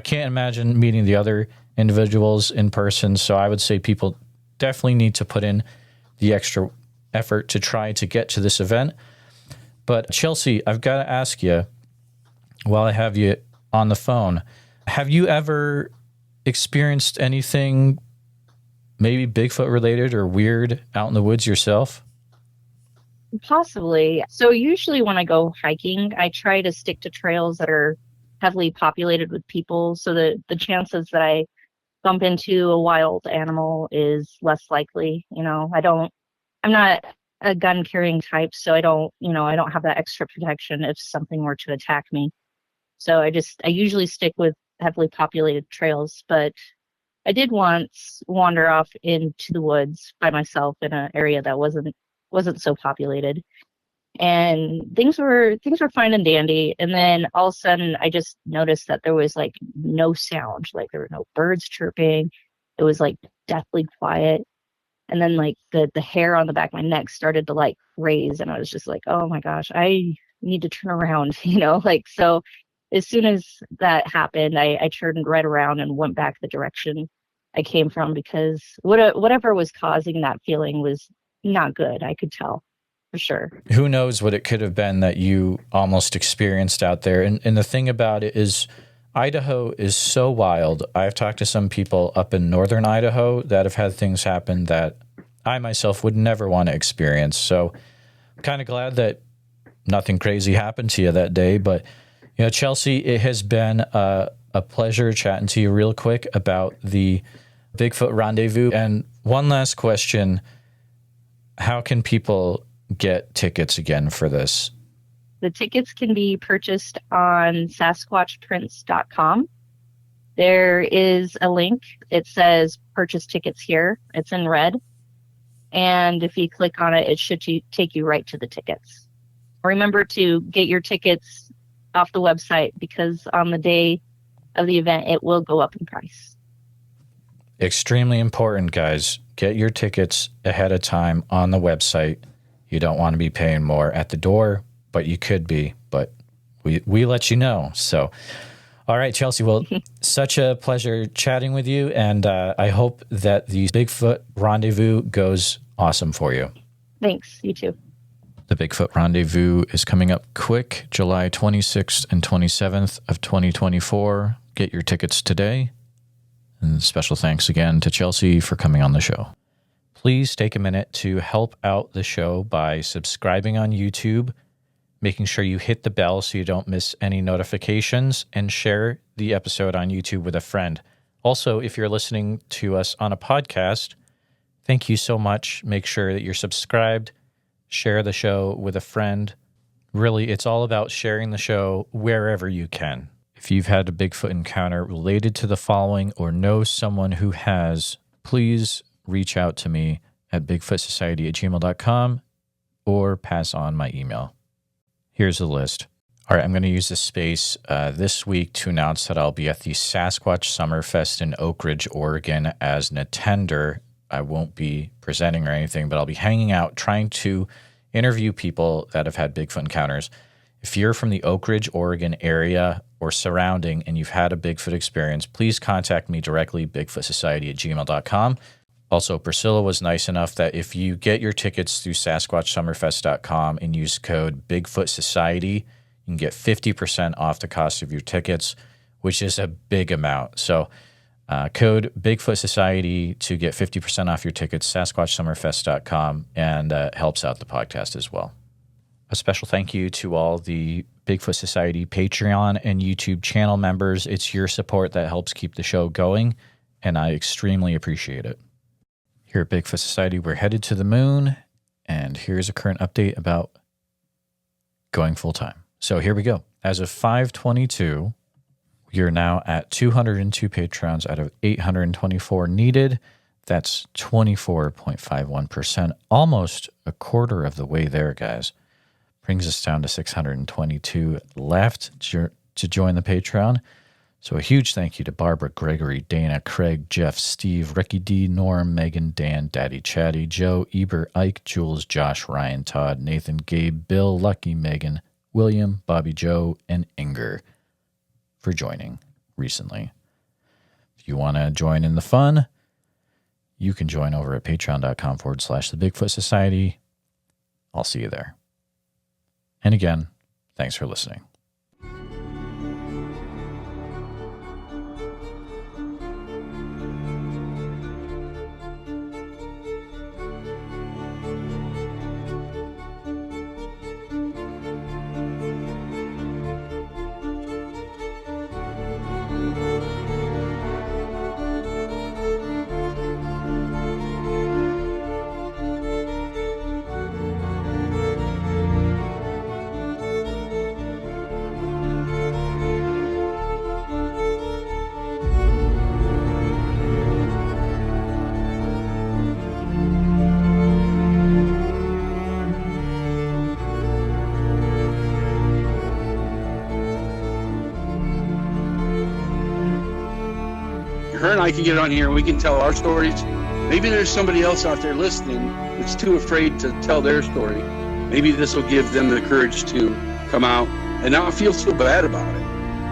can't imagine meeting the other individuals in person. So I would say people definitely need to put in the extra effort to try to get to this event. But Chelsea, I've got to ask you, while I have you on the phone, have you ever experienced anything maybe Bigfoot related or weird out in the woods yourself? Possibly. So usually when I go hiking, I try to stick to trails that are heavily populated with people, so that the chances that I bump into a wild animal is less likely. I'm not a gun carrying type, so I don't have that extra protection if something were to attack me. So I usually stick with heavily populated trails. But I did once wander off into the woods by myself in an area that wasn't so populated, and things were fine and dandy. And then all of a sudden I just noticed that there was like no sound, like there were no birds chirping. It was like deathly quiet. And then like the hair on the back of my neck started to like raise, and I was just like, oh my gosh, I need to turn around. So as soon as that happened, I turned right around and went back the direction I came from, because whatever was causing that feeling was not good. I could tell for sure. Who knows what it could have been that you almost experienced out there. And the thing about it is, Idaho is so wild. I've talked to some people up in northern Idaho that have had things happen that I myself would never want to experience. So I'm kind of glad that nothing crazy happened to you that day. But, Chelsea, it has been a pleasure chatting to you real quick about the Bigfoot Rendezvous. And one last question. How can people get tickets again for this? The tickets can be purchased on sasquatchprints.com. There is a link. It says purchase tickets here. It's in red. And if you click on it, it should take you right to the tickets. Remember to get your tickets off the website, because on the day of the event, it will go up in price. Extremely important, guys. Get your tickets ahead of time on the website. You don't want to be paying more at the door, but you could be, but we let you know. So, all right, Chelsea, well, such a pleasure chatting with you, and I hope that the Bigfoot Rendezvous goes awesome for you. Thanks. You too. The Bigfoot Rendezvous is coming up quick, July 26th and 27th of 2024. Get your tickets today. And special thanks again to Chelsea for coming on the show. Please take a minute to help out the show by subscribing on YouTube, making sure you hit the bell so you don't miss any notifications, and share the episode on YouTube with a friend. Also, if you're listening to us on a podcast, thank you so much. Make sure that you're subscribed. Share the show with a friend. Really, it's all about sharing the show wherever you can. If you've had a Bigfoot encounter related to the following or know someone who has, please reach out to me at bigfootsociety@gmail.com or pass on my email. Here's the list. All right, I'm going to use this space this week to announce that I'll be at the Sasquatch Summerfest in Oak Ridge, Oregon as an attender. I won't be presenting or anything, but I'll be hanging out, trying to interview people that have had Bigfoot encounters. If you're from the Oak Ridge, Oregon area or surrounding and you've had a Bigfoot experience, please contact me directly, bigfootsociety@gmail.com. Also, Priscilla was nice enough that if you get your tickets through SasquatchSummerfest.com and use code Bigfoot Society, you can get 50% off the cost of your tickets, which is a big amount. So code Bigfoot Society to get 50% off your tickets, SasquatchSummerfest.com, and helps out the podcast as well. A special thank you to all the Bigfoot Society Patreon and YouTube channel members. It's your support that helps keep the show going, and I extremely appreciate it. Here at Bigfoot Society, we're headed to the moon, and here's a current update about going full-time. So here we go. As of 5/22, we are now at 202 patrons out of 824 needed. That's 24.51%, almost a quarter of the way there, guys. Brings us down to 622 left to join the Patreon. So a huge thank you to Barbara, Gregory, Dana, Craig, Jeff, Steve, Ricky D, Norm, Megan, Dan, Daddy Chatty, Joe, Eber, Ike, Jules, Josh, Ryan, Todd, Nathan, Gabe, Bill, Lucky, Megan, William, Bobby Joe, and Inger for joining recently. If you want to join in the fun, you can join over at patreon.com/The Bigfoot Society. I'll see you there. And again, thanks for listening. Her and I can get on here and we can tell our stories. Maybe there's somebody else out there listening that's too afraid to tell their story. Maybe this will give them the courage to come out and not feel so bad about it.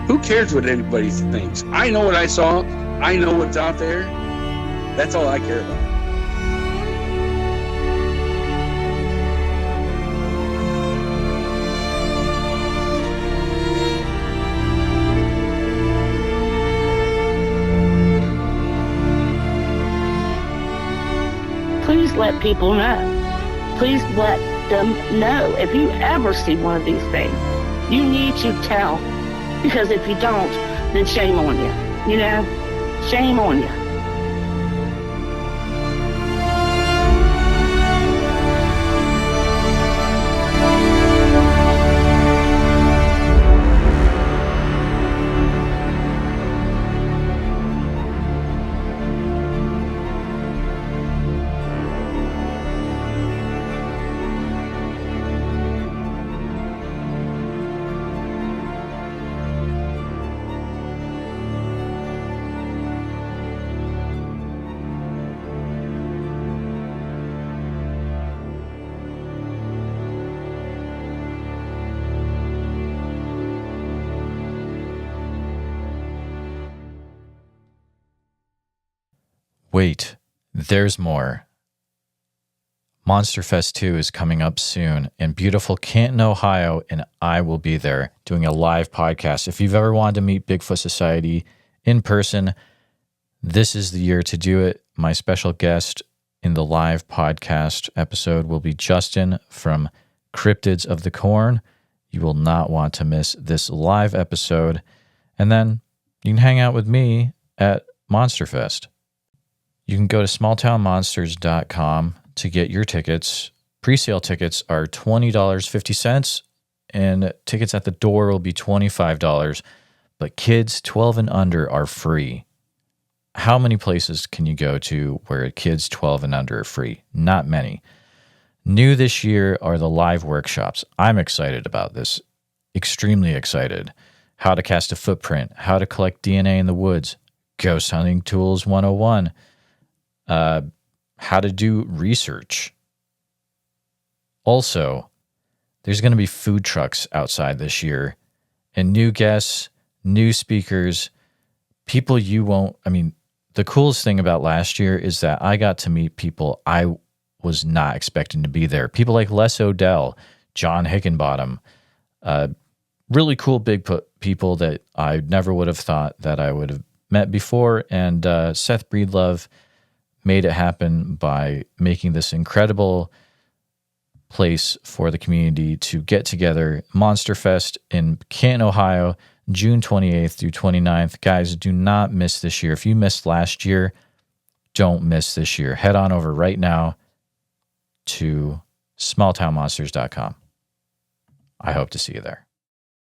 Who cares what anybody thinks? I know what I saw. I know what's out there. That's all I care about. Please let people know. Please let them know. If you ever see one of these things, you need to tell. Because if you don't, then shame on you. You know? Shame on you. Wait, there's more. Monster Fest 2 is coming up soon in beautiful Canton, Ohio, and I will be there doing a live podcast. If you've ever wanted to meet Bigfoot Society in person, this is the year to do it. My special guest in the live podcast episode will be Justin from Cryptids of the Corn. You will not want to miss this live episode. And then you can hang out with me at Monster Fest. You can go to smalltownmonsters.com to get your tickets. Pre-sale tickets are $20.50, and tickets at the door will be $25. But kids 12 and under are free. How many places can you go to where kids 12 and under are free? Not many. New this year are the live workshops. I'm excited about this. Extremely excited. How to cast a footprint, how to collect DNA in the woods, ghost hunting tools 101, how to do research. Also, there's going to be food trucks outside this year, and new guests, new speakers, people you won't, the coolest thing about last year is that I got to meet people I was not expecting to be there. People like Les Odell, John Hickenbottom, really cool Bigfoot people that I never would have thought that I would have met before. And Seth Breedlove made it happen by making this incredible place for the community to get together. Monster Fest in Canton, Ohio, June 28th through 29th. Guys, do not miss this year. If you missed last year, don't miss this year. Head on over right now to smalltownmonsters.com. I hope to see you there.